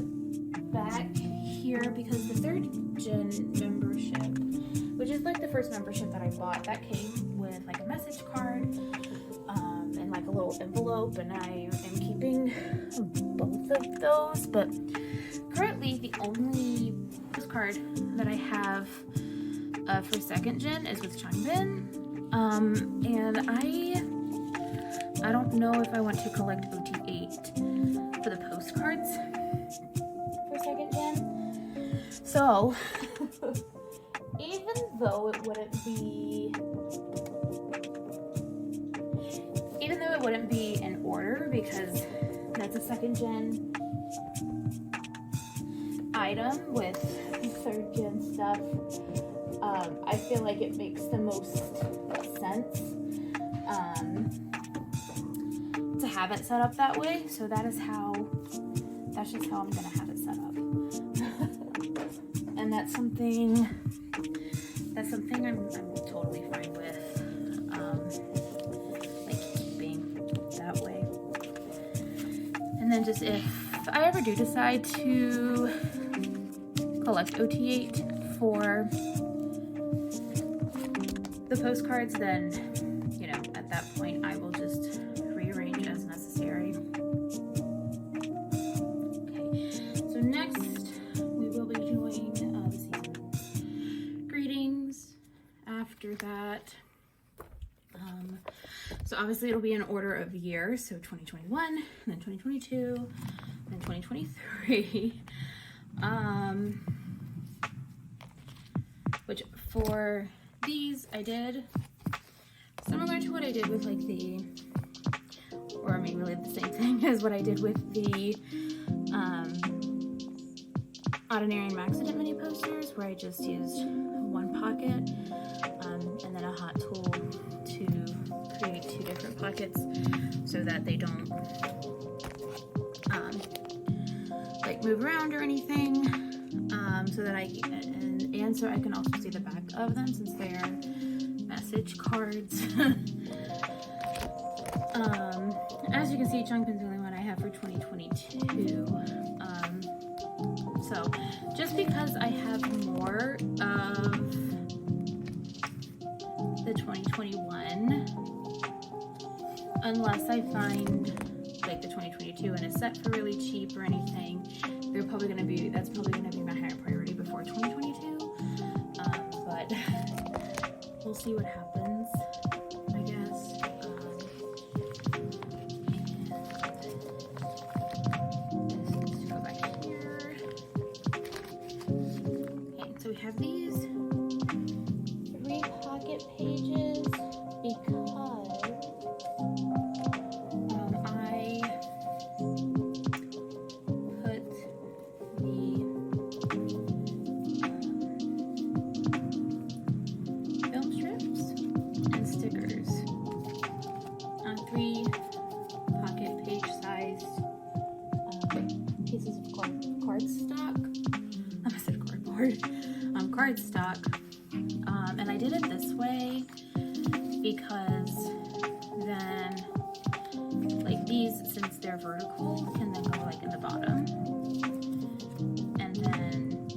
the back here because the 3rd gen membership, which is like the first membership that I bought, that came with like a message card and like a little envelope, and I am keeping both of those, but currently the only postcard that I have for 2nd gen is with Chime In, and I don't know if I want to collect OT8 for the postcards for 2nd gen. So even though it wouldn't be in order because that's a 2nd gen item with 3rd gen stuff, I feel like it makes the most sense to have it set up that way. So that's just how I'm gonna have it set up. And that's something I'm totally fine with, like keeping that way. And then just if I ever do decide to select OT8 for the postcards, then, you know, at that point I will just rearrange as necessary. Okay, so next we will be doing the season greetings. After that, so obviously it'll be in order of year, so 2021, then 2022, then 2023. Which for these I did similar to what I did with like the, or I mean really the same thing as what I did with the Ordinary and Accident mini posters, where I just used one pocket and then a hot tool to create two different pockets so that they don't like move around or anything, so that and so I can also see the back of them since they are message cards. As you can see, Chunk Pin's the only one I have for 2022. So just because I have more of the 2021, unless I find like the 2022 in a set for really cheap or anything, that's probably gonna be my higher priority before 2022. But we'll see what happens, I guess. This needs to go back here. Okay, so we have these 3 pocket pages because cardstock, and I did it this way because then like these, since they're vertical, can then go like in the bottom, and then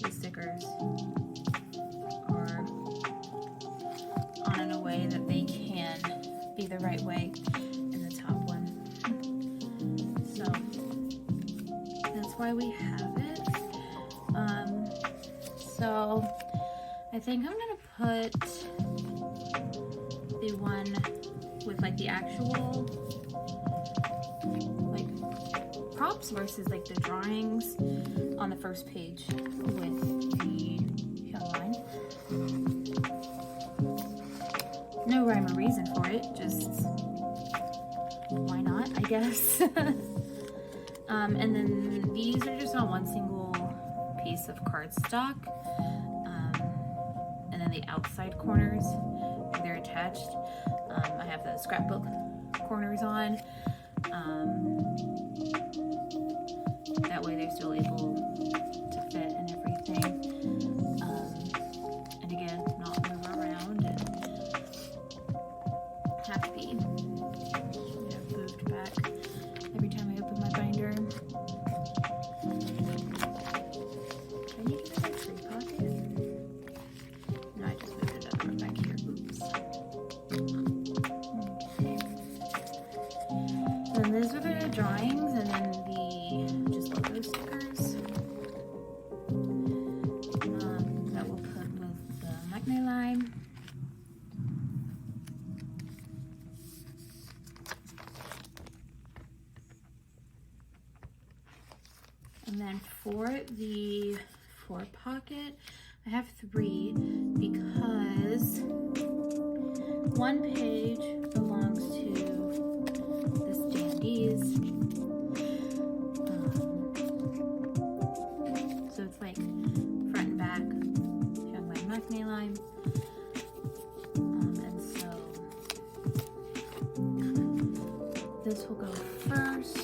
the stickers are on in a way that they can be the right way in the top one. So that's why we have it. So I think I'm gonna put the one with like the actual like props versus like the drawings on the first page with the young line. No rhyme or reason for it, just why not, I guess. And then these are just on one single piece of cardstock, and then the outside corners, they're attached. I have the scrapbook corners on, that way they're still able to fit and everything, and again, not move around and have to be moved back every time I open my binder. Drawings, and then the just logo stickers that we'll put with the magnet line. And then for the 4 pocket, I have 3 because one page belongs to the standees. So it's like front and back, showing my macrame line. And so this will go first.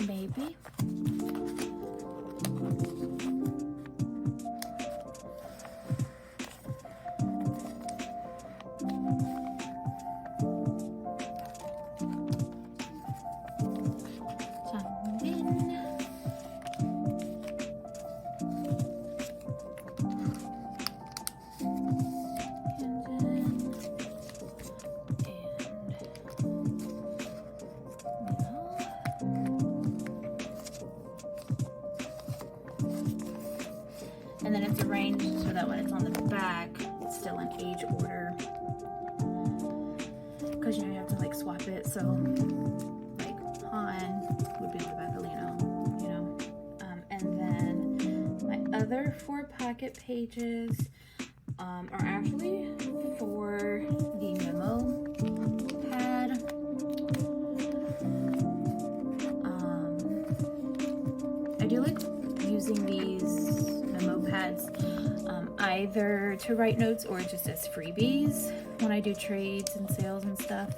Maybe. And then it's arranged so that when it's on the back, it's still in age order. Because you know, you have to like swap it. So like Han would be on the back of Lino, you know. And then my other 4 pocket pages are actually for the memo pad. I do like using these memo pads either to write notes or just as freebies when I do trades and sales and stuff.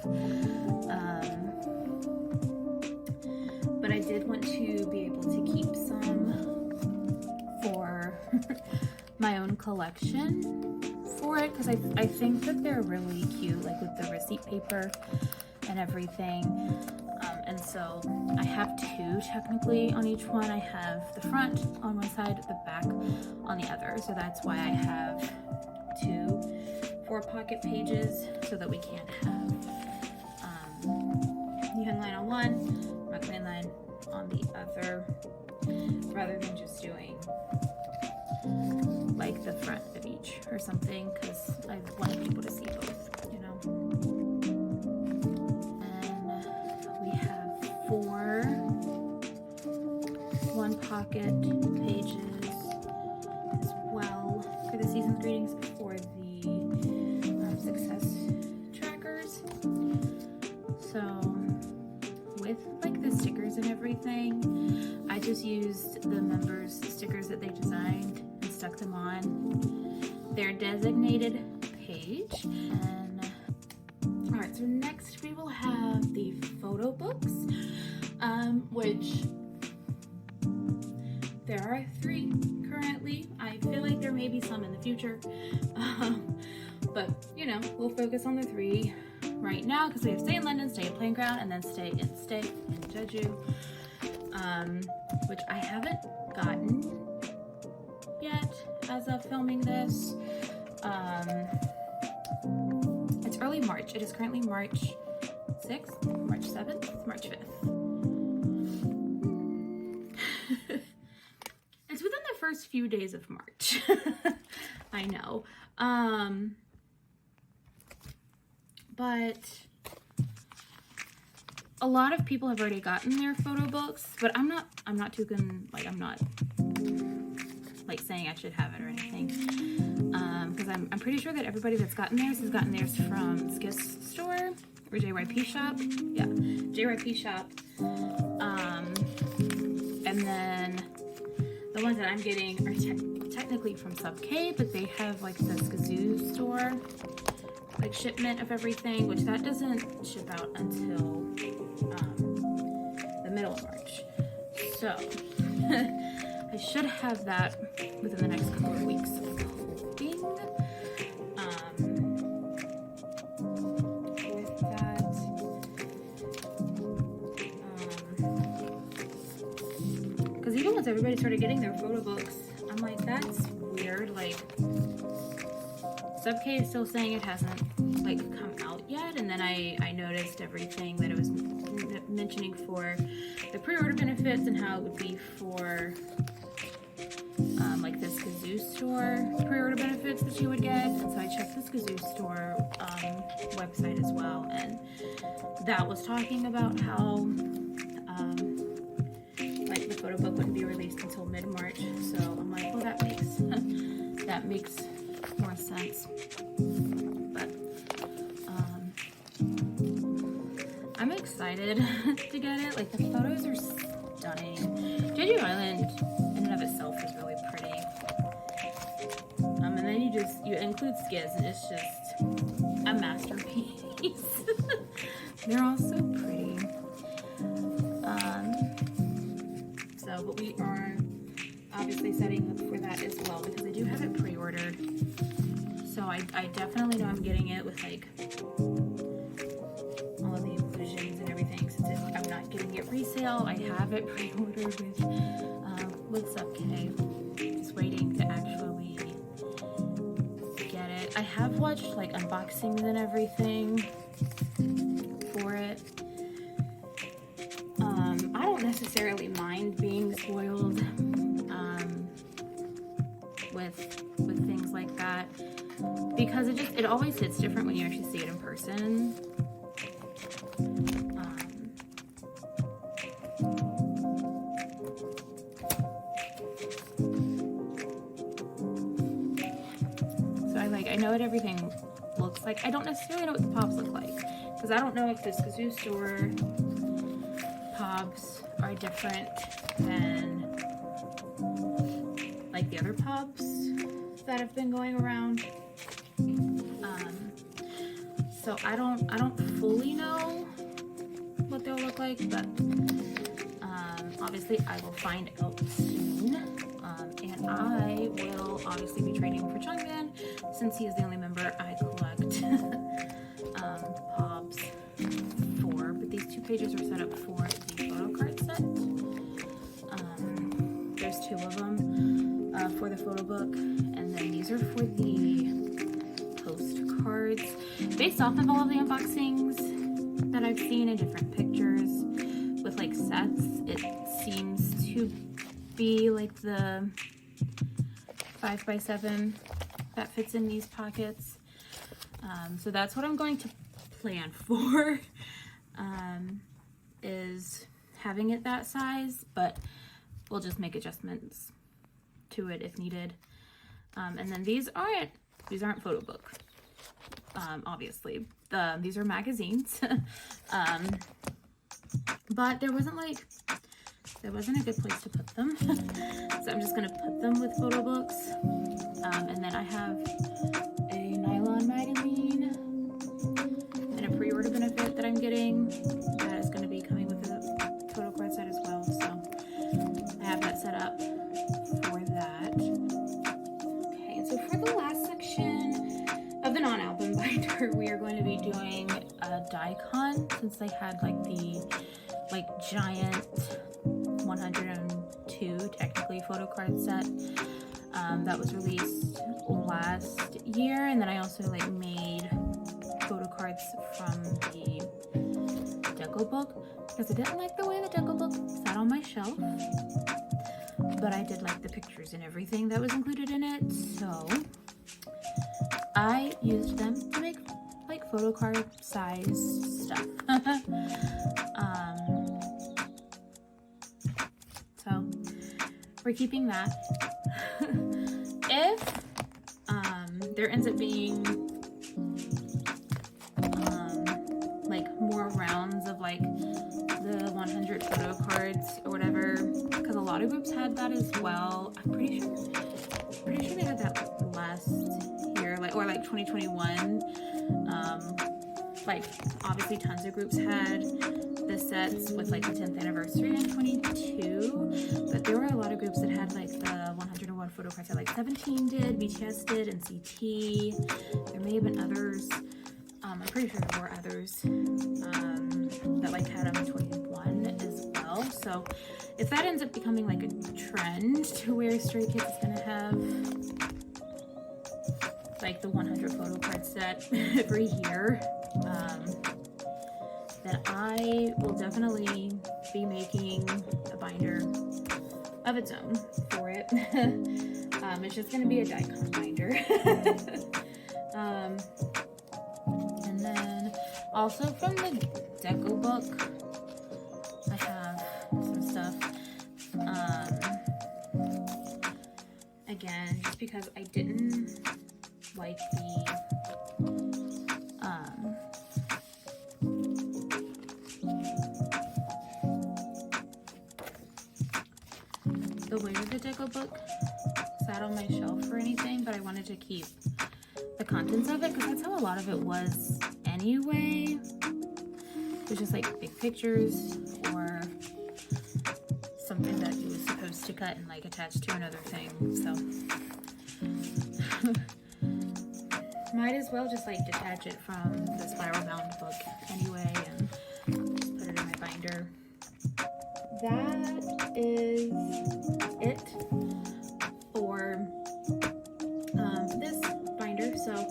But I did want to be able to keep some for my own collection for it, because I think that they're really cute, like with the receipt paper and everything. And so I have 2 technically on each one. I have the front on one side, the back on the other. So that's why I have 2 4-pocket pages, so that we can't have Yuhan line on one, McLean line on the other, rather than just doing like the front of each or something, because I want people to see both, you know. And we have 4 1-pocket pages as well for the season's greetings for the success trackers. So with like the stickers and everything, I just used the members' stickers that they designed and stuck them on their designated page. And all right, so next we will have the photo books, which there are 3 currently. I feel like there may be some in the future, but you know, we'll focus on the 3 right now, because we have Stay in London, Stay in Playground, and then Stay in Jeju, which I haven't gotten yet as of filming this. It's early March. It is currently March 6th, March 7th, March 5th. It's within the first few days of March. I know. But a lot of people have already gotten their photo books, but I'm not like saying I should have it or anything, because I'm pretty sure that everybody that's gotten theirs has gotten theirs from Skis Store or JYP Shop. Yeah, JYP Shop. And then the ones that I'm getting are technically from Sub K, but they have like the Skazoo Store like shipment of everything, which that doesn't ship out until the middle of March. So I should have that within the next couple of weeks, I'm hoping. With that, because even once everybody started getting their photo books, I'm like, that's weird. Like, Sub K is still saying it hasn't like come out yet, and then I noticed everything that it was mentioning for the pre-order benefits and how it would be for like this Skazoo Store pre-order benefits that you would get. And so I checked the Skazoo Store website as well, and that was talking about how like the photo book wouldn't be released until mid-March. So I'm like, well, that makes more sense. But I'm excited to get it. Like, the photos are stunning. Jeju Island in and of itself is really pretty. And then you include Skiz, and it's just a masterpiece. They're all so pretty. But we are obviously setting up for that as well, because I do have it pre-ordered. So I definitely know I'm getting it with like all of the inclusions and everything, since I'm not getting it resale. I have it pre-ordered with Sub K. Just waiting to actually get it. I have watched like unboxings and everything for it. I don't necessarily mind being spoiled because it always hits different when you actually see it in person. So I know what everything looks like. I don't necessarily know what the pops look like, because I don't know if this Kazoo Store pops are different than like the other pops that have been going around. So I don't fully know what they'll look like, but obviously I will find out soon. And I will obviously be trading for Changman, since he is the only member I collect pops for. But these 2 pages are set up for the photo card set. There's 2 of them for the photo book, and then these are for the postcards. Based off of all of the unboxings that I've seen in different pictures with like sets, it seems to be like the 5x7 that fits in these pockets. So that's what I'm going to plan for, is having it that size, but we'll just make adjustments to it if needed. And then these aren't photo book, obviously. These are magazines. But there wasn't a good place to put them. So I'm just gonna put them with photo books. And then I have a nylon magazine and a pre-order benefit that I'm getting that is gonna be coming with the photo card set as well. So I have that set up for that. Okay, and so for the last section of the non-album binder, we are going to be doing a die-con, since they had like the giant 102 technically photo card set that was released last year. And then I also made photo cards from the deco book, because I didn't like the way the deco book sat on my shelf, but I did like the pictures and everything that was included in it, so I used them to make like photo card size stuff. So we're keeping that. If there ends up being like more rounds of like the 100 photo cards or whatever, because a lot of groups had that as well. I'm pretty sure they had that last year, or 2021. Like obviously tons of groups had the sets with like the 10th anniversary in 22, but there were a lot of groups that had like the 101 photo cards. So like 17 did, BTS did, and CT. There may have been others. I'm pretty sure there were others that like had them in 21 as well. So if that ends up becoming like a trend to where Stray Kids is gonna have like the 100 photo card set every year, then I will definitely be making a binder of its own for it. It's just going to be a die-con binder. And then also from the deco book, I have some stuff. Again, just because I didn't like the way the deco book sat on my shelf or anything, but I wanted to keep the contents of it because that's how a lot of it was anyway. It was just like big pictures or something that you were supposed to cut and like attach to another thing, so might as well just like detach it from the spiral bound book anyway and just put it in my binder. That is it for this binder, so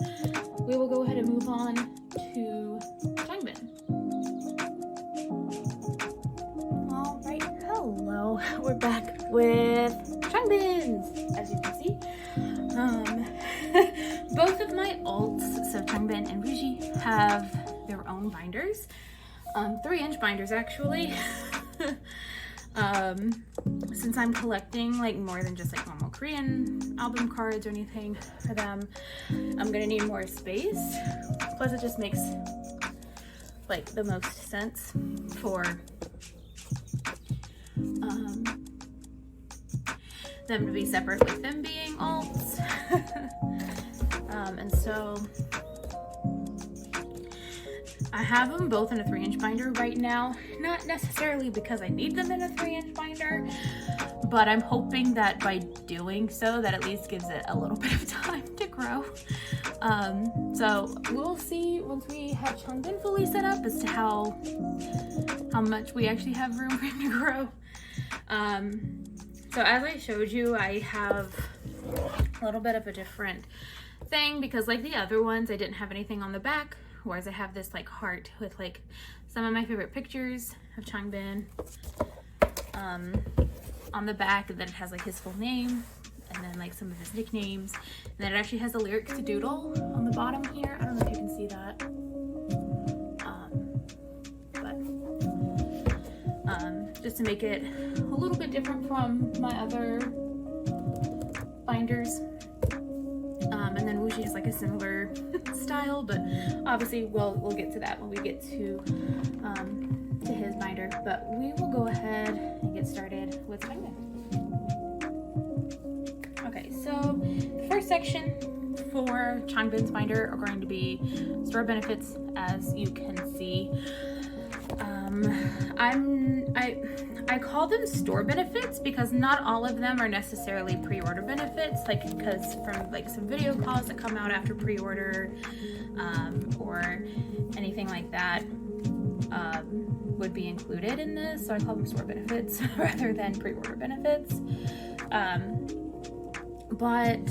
we will go ahead and move on to Changbin. Alright, hello, we're back with Changbins, as you can see. Both of my alt Changbin and Wuxi have their own binders, 3-inch binders actually. Since I'm collecting like more than just like normal Korean album cards or anything for them, I'm gonna need more space. Plus it just makes like the most sense for them to be separate with them being alts. And so I have them both in a 3-inch binder right now, not necessarily because I need them in a 3-inch binder, but I'm hoping that by doing so, that at least gives it a little bit of time to grow. So we'll see once we have Changbin fully set up as to how much we actually have room for him to grow. So as I showed you, I have a little bit of a different thing because like the other ones, I didn't have anything on the back, whereas I have this like heart with like some of my favorite pictures of Changbin on the back, and then it has like his full name and then like some of his nicknames, and then it actually has the lyrics to Doodle on the bottom here. I don't know if you can see that, but just to make it a little bit different from my other binders. And then Wuxi has like a similar style, but obviously we'll get to that when we get to his binder. But we will go ahead and get started with Changbin. Okay, so the first section for Changbin's binder are going to be store benefits, as you can see. I call them store benefits because not all of them are necessarily pre-order benefits, like because from like some video calls that come out after pre-order or anything like that would be included in this, so I call them store benefits rather than pre-order benefits. But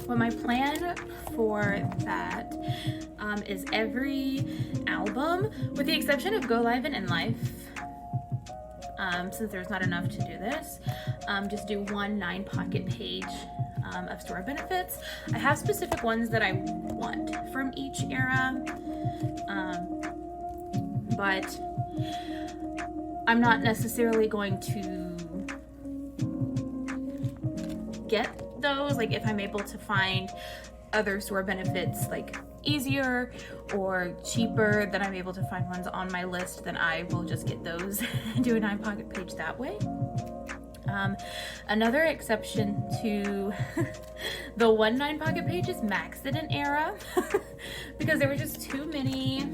what my plan for that is every album, with the exception of Go Live and In Life, since there's not enough to do this, just do one 9-pocket page of store benefits. I have specific ones that I want from each era, but I'm not necessarily going to get those. Like if I'm able to find other store benefits like easier or cheaper, then I'm able to find ones on my list, then I will just get those and do a 9-pocket page that way. Another exception to the one 9-pocket page is Maxident era because there were just too many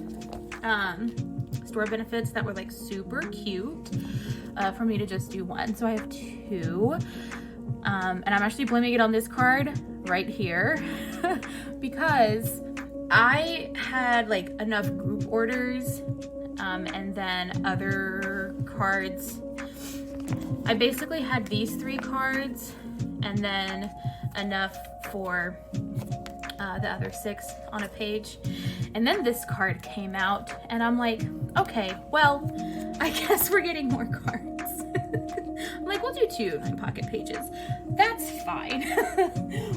store benefits that were like super cute for me to just do one. So I have 2. And I'm actually blaming it on this card right here because I had like enough group orders and then other cards. I basically had these 3 cards and then enough for the other 6 on a page. And then this card came out and I'm like, okay, well, I guess we're getting more cards. I'm like, we'll do 2 9-pocket pages. That's fine.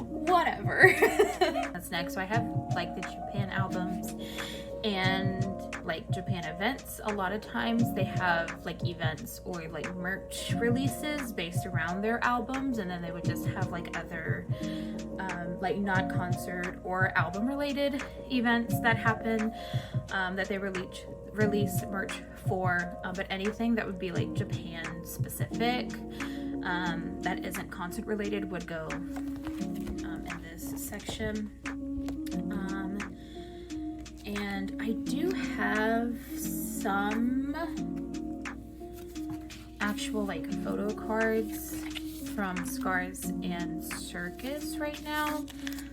Whatever. That's next. So I have like the Japan albums and like Japan events. A lot of times they have like events or like merch releases based around their albums, and then they would just have like other like non-concert or album related events that happen that they release merch for, but anything that would be like Japan specific that isn't concert related would go in this section. And I do have some actual like photo cards from Scars and Circus right now,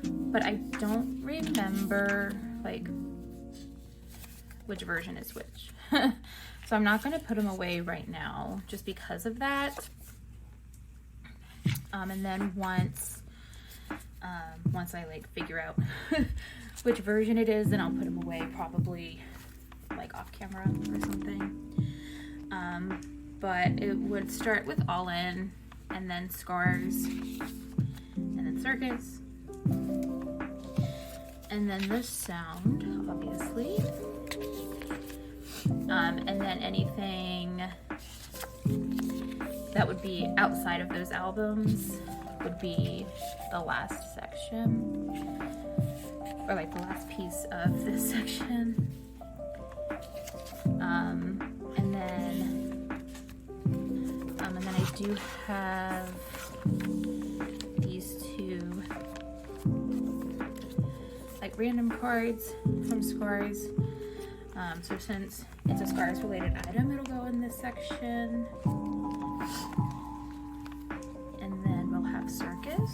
but I don't remember like which version is which. So I'm not going to put them away right now just because of that. And then once I like figure out which version it is, then I'll put them away, probably like off camera or something. But it would start with All In, and then Scars, and then Circus, And then the sound, obviously. And then anything that would be outside of those albums would be the last section, or like the last piece of this section. And then I do have these two like random cards from Scars. So since it's a Scars related item, it'll go in this section. And then we'll have Circus.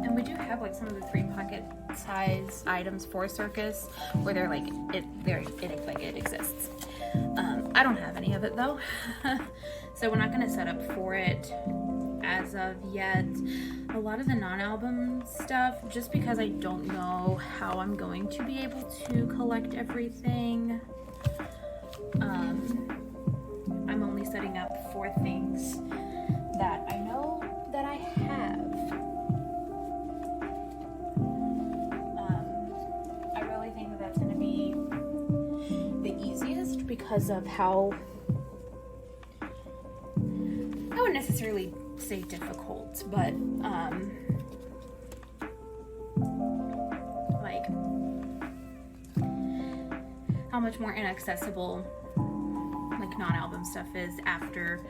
And we do have like some of the 3-pocket size items for Circus where they're like it exists. I don't have any of it though. So we're not gonna set up for it as of yet. A lot of the non-album stuff, just because I don't know how I'm going to be able to collect everything. I'm only setting up for things that I know that I have. I really think that that's going to be the easiest because of how, I wouldn't necessarily say difficult, but like how much more inaccessible like non-album stuff is after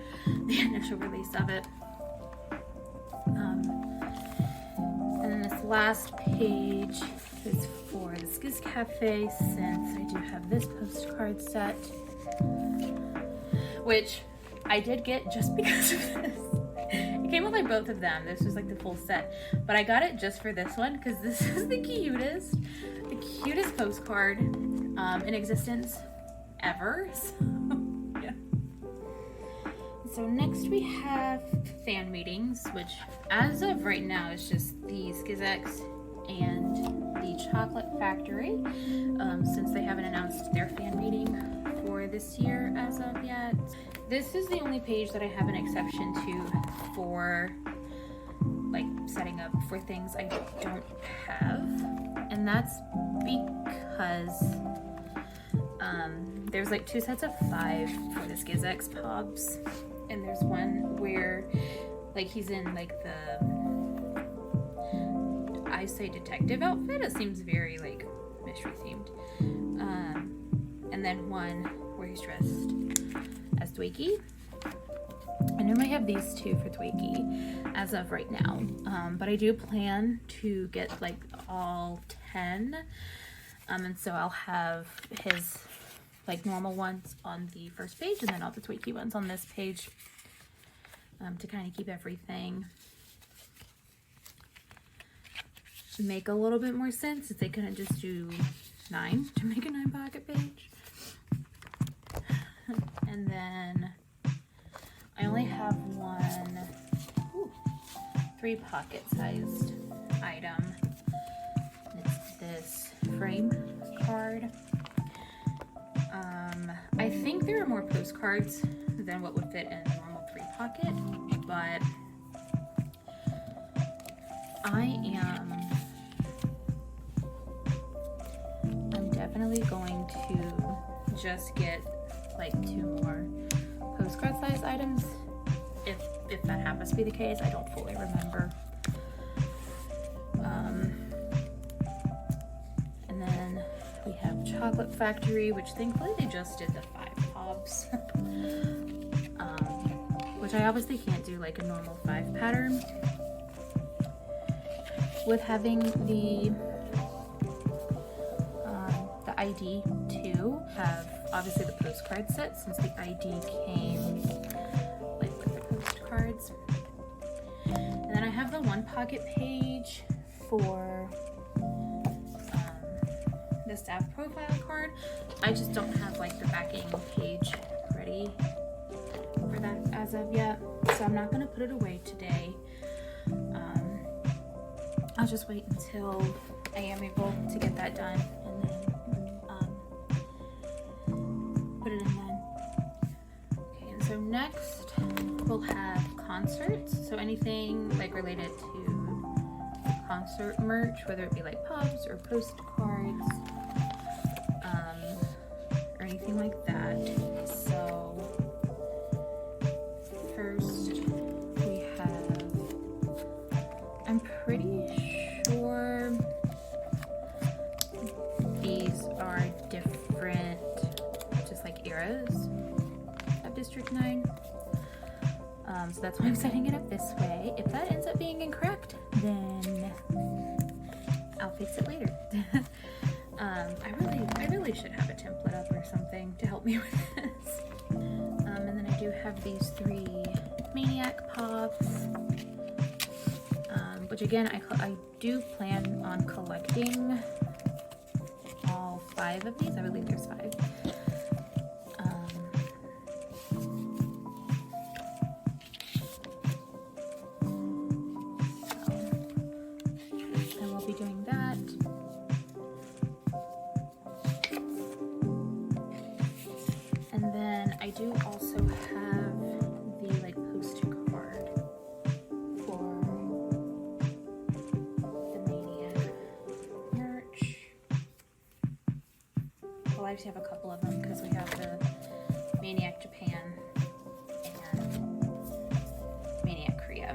the initial release of it. And then this last page is for the Skiz Cafe, since I do have this postcard set, which I did get just because of this. It came with like both of them. This was like the full set, but I got it just for this one because this is the cutest postcard in existence ever. Yeah. So next we have fan meetings, which as of right now is just the Skizex and the Chocolate Factory, since they haven't announced their fan meeting for this year as of yet. This is the only page that I have an exception to for like setting up for things I don't have, and that's because there's like 2 sets of 5 for the Skizex Pops, and there's one where like he's in like the eyesight detective outfit. It seems very like mystery themed, and then one where he's dressed as Twiki. I know I have these 2 for Twiki as of right now, but I do plan to get like all 10, and so I'll have his like normal ones on the first page and then all the Twiki ones on this page, to kind of keep everything to make a little bit more sense, if they couldn't just do 9 to make a 9-pocket page. And then I only have one 3-pocket sized item. It's this frame card. I think there are more postcards than what would fit in a normal 3-pocket, but I'm definitely going to just get like 2 more postcard size items, if that happens to be the case. I don't fully remember. And then we have Chocolate Factory, which thankfully they just did the 5 pops, which I obviously can't do like a normal 5 pattern. With having the ID too, have obviously the postcard set, since the ID came like with the postcards. And then I have the 1-pocket page for the staff profile card. I just don't have like the backing page ready for that as of yet, so I'm not going to put it away today. I'll just wait until I am able to get that done, and then put it in then. Okay, and so next we'll have concerts. So anything like related to concert merch, whether it be like pops or postcards, or anything like that. So first we have, I'm pretty sure these are different, just like eras of District 9. So that's why I'm setting it up this way. If that ends up being incorrect, then I'll fix it later. I really should have a template up or something to help me with this. And then I do have these 3 Maniac Pops, which again, I do plan on collecting all 5 of these. I believe there's 5. I do also have the like postcard for the Maniac merch. Well, I actually have a couple of them because we have the Maniac Japan and Maniac Korea.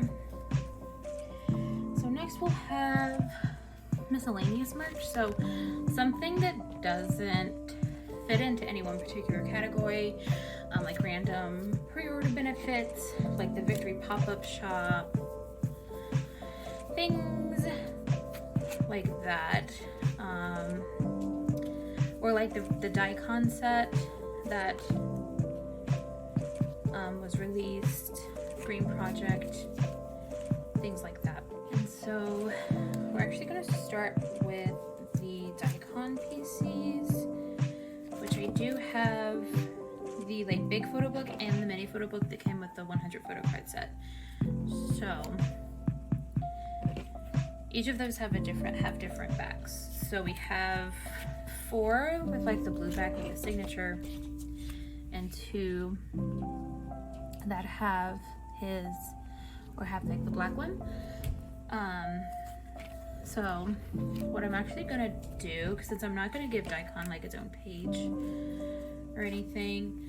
So next we'll have miscellaneous merch. So something that doesn't fit into any one particular category, like random pre-order benefits, like the Victory pop-up shop, things like that, or like the Daikon set that was released, Green Project, things like that. And so we're actually going to start with the Daikon PCs, which I do have the like big photo book and the mini photo book that came with the 100 photo card set. So each of those have different backs. So we have 4 with like the blue back with the signature, and 2 that have like the black one. So what I'm actually gonna do, since I'm not gonna give Daikon like its own page or anything,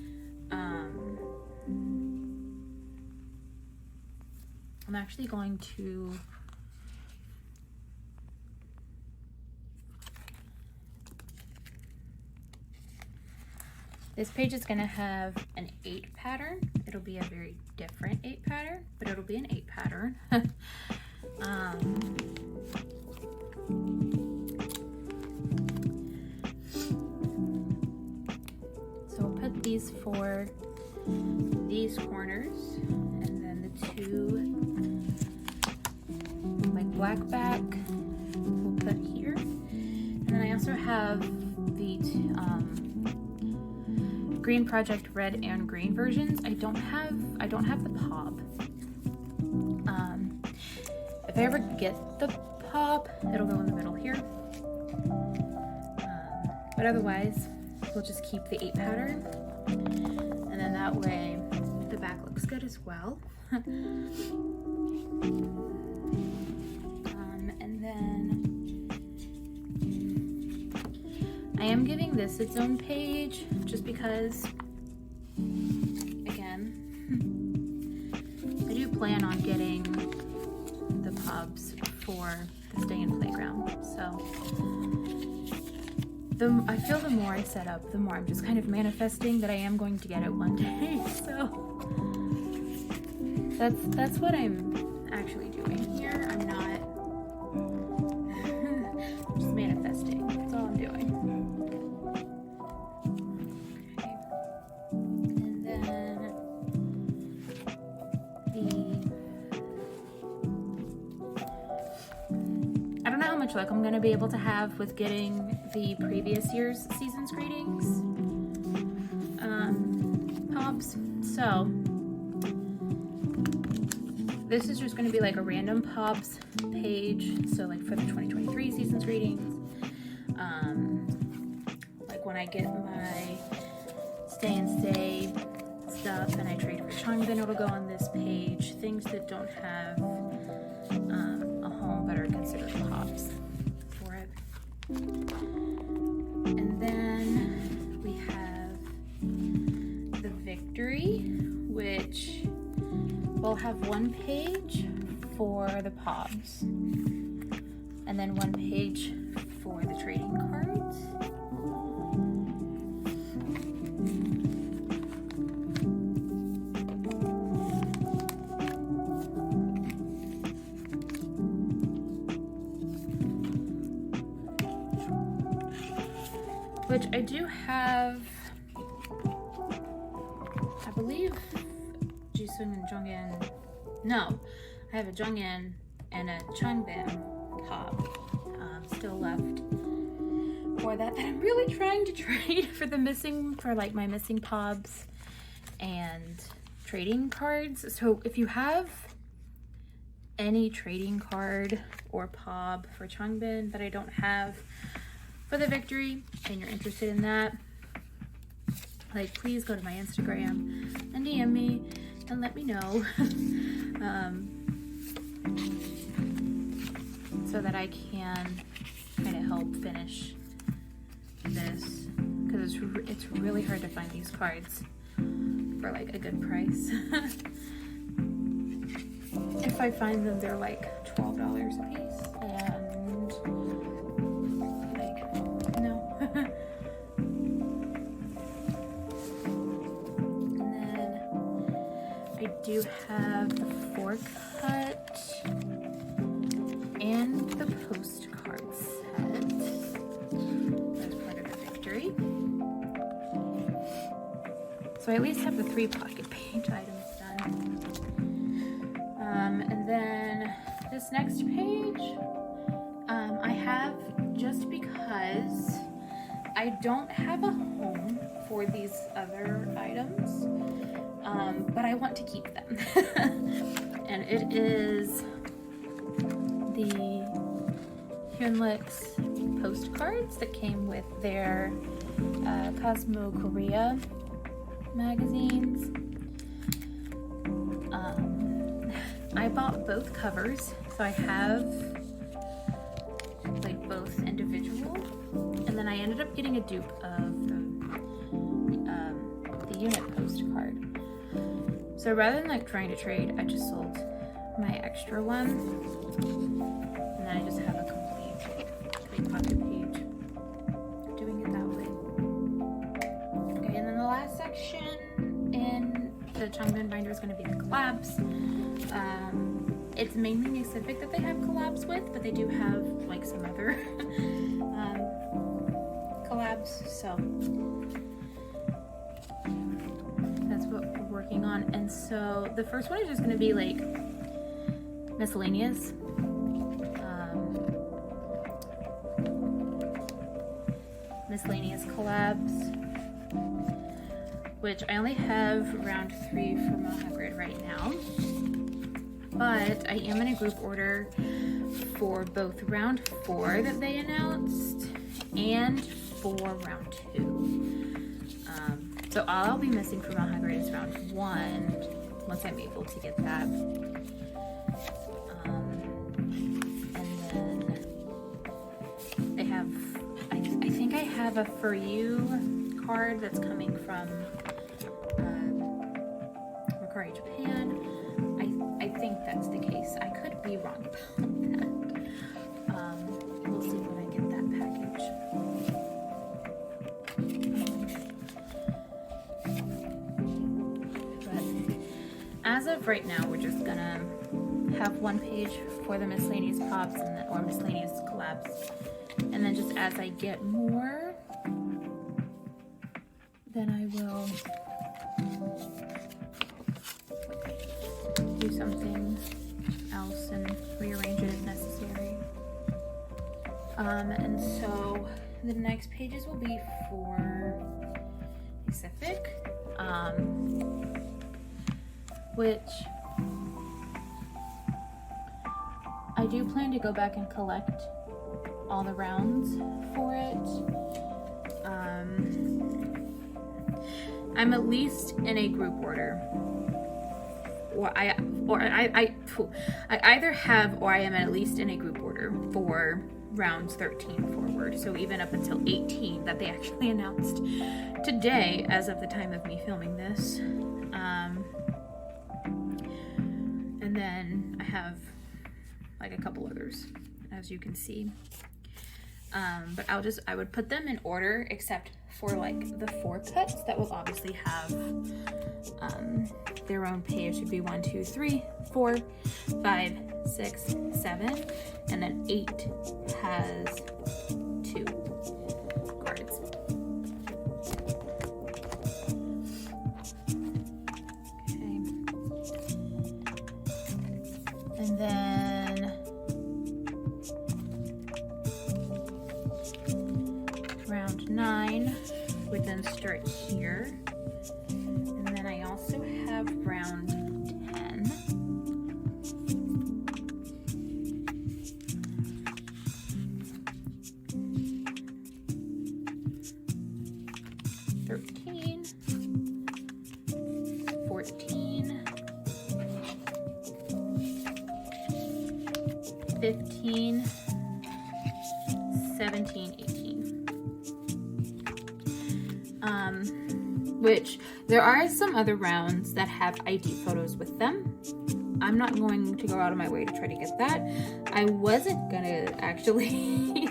I'm actually going to this page is gonna have an 8 pattern. It'll be a very different 8 pattern, but it'll be an 8 pattern. So we'll put these 4 these corners, and then the 2 like black back we'll put here, and then I also have the Green Project red and green versions. I don't have the pop. If I ever get the pop, it'll go in the middle here. But otherwise, we'll just keep the 8 pattern, and then that way the back looks good as well. And then I am giving this its own page just because, again, I do plan on getting the pubs for the stay in playground. So I feel the more I set up, the more I'm just kind of manifesting that I am going to get it one day. So that's what I'm actually doing here. I'm not just manifesting. That's all I'm doing. Okay. And then I don't know how much luck I'm going to be able to have with getting the previous year's season's greetings pops. So this is just going to be like a random pops page. So like for the 2023 season's greetings, like when I get my stay and save stuff and I trade for Sean, then it'll go on this page. Things that don't have a home home but are considered pops for it. And then we have the Victory, which will have one page for the pops and then one page for the trading cards. Which I do have, I believe, Jisung and Jongin. No, I have a Jongin and a Changbin pop still left for that I'm really trying to trade for like my missing pobs and trading cards. So if you have any trading card or pob for Changbin that I don't have for the Victory and you're interested in that, like, please go to my Instagram and DM me and let me know so that I can kind of help finish this, because it's really hard to find these cards for like a good price. If I find them, they're like $12 a piece, and like, no. And then I do have the 4-cut and the postcard set as part of the Victory. So I at least have the 3 pocket page items done. And then this next page, I have, just because I don't have a home for these other items, but I want to keep them. And it is the Hyunlix postcards that came with their Cosmo Korea magazines. I bought both covers, so I have like both individual, and then I ended up getting a dupe of the unit postcard. So rather than like trying to trade, I just sold my extra one, and then I just have a complete 3-pocket page doing it that way. Okay, and then the last section in the Changbin binder is going to be the collabs. It's mainly Pacific that they have collabs with, but they do have like some other collabs, so that's what we're working on. And so the first one is just going to be like miscellaneous. Miscellaneous collabs, which I only have round 3 for Mohagrid right now, but I am in a group order for both round 4 that they announced and for round 2. So all I'll be missing for Mohagrid is round 1, once I'm able to get that. And then they have, I think I have a For You card that's coming from Mercari Japan. I think that's the case. I could be wrong about that. We'll see when I get that package. But as of right now, we're just gonna have one page for the miscellaneous pops and or miscellaneous collabs, and then just as I get more, then I will do something else and rearrange it if necessary. And so the next pages will be for Pacific, which I do plan to go back and collect all the rounds for it. I'm at least in a group order. Well, or I either have or I am at least in a group order for rounds 13 forward. So even up until 18 that they actually announced today, as of the time of me filming this. And then I have like a couple others, as you can see. But I would put them in order, except for like the 4 cuts that will obviously have their own page. Should be 1, 2, 3, 4, 5, 6, 7, and then 8 has 2 cards. Okay, and then round 9 would then start here, and then I also have round 10, (13), 14, 15, 17, 18. Which there are some other rounds that have ID photos with them. I'm not going to go out of my way to try to get that. I wasn't gonna actually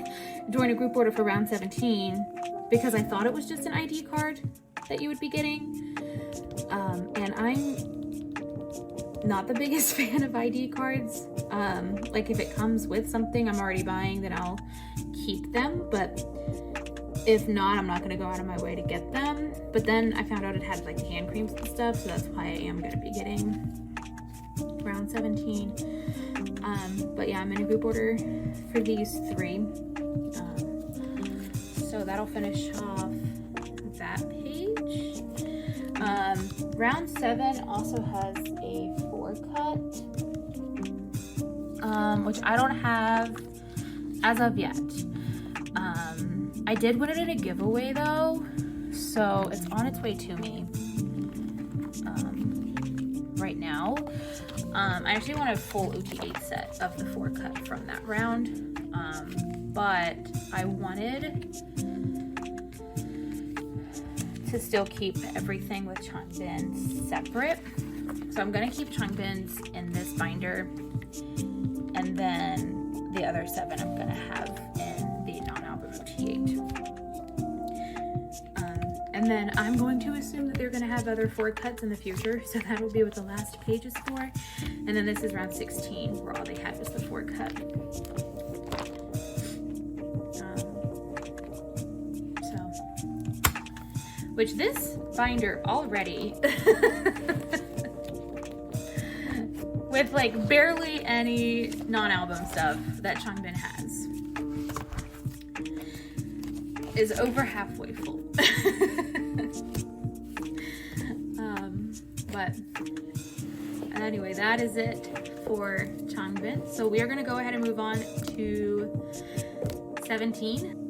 join a group order for round 17 because I thought it was just an ID card that you would be getting. And I'm not the biggest fan of ID cards. Like if it comes with something I'm already buying, then I'll keep them. But if not, I'm not going to go out of my way to get them. But then I found out it had like hand creams and stuff, so that's why I am going to be getting round 17. But yeah, I'm in a group order for these 3. So that'll finish off that page. Round 7 also has a 4 cut, which I don't have as of yet. I did win it in a giveaway though, so it's on its way to me right now. I actually want a full UT8 set of the 4 cut from that round, but I wanted to still keep everything with Changbin separate. So I'm gonna keep Changbin's in this binder, and then the other 7 I'm gonna have in the non-album UT8. And then I'm going to assume that they're gonna have other 4 cuts in the future, so that will be what the last page is for. And then this is round 16, where all they have is the 4 cut. Which this binder already, with like barely any non-album stuff that Changbin has, is over halfway full. But anyway, that is it for Changbin. So we are going to go ahead and move on to 17.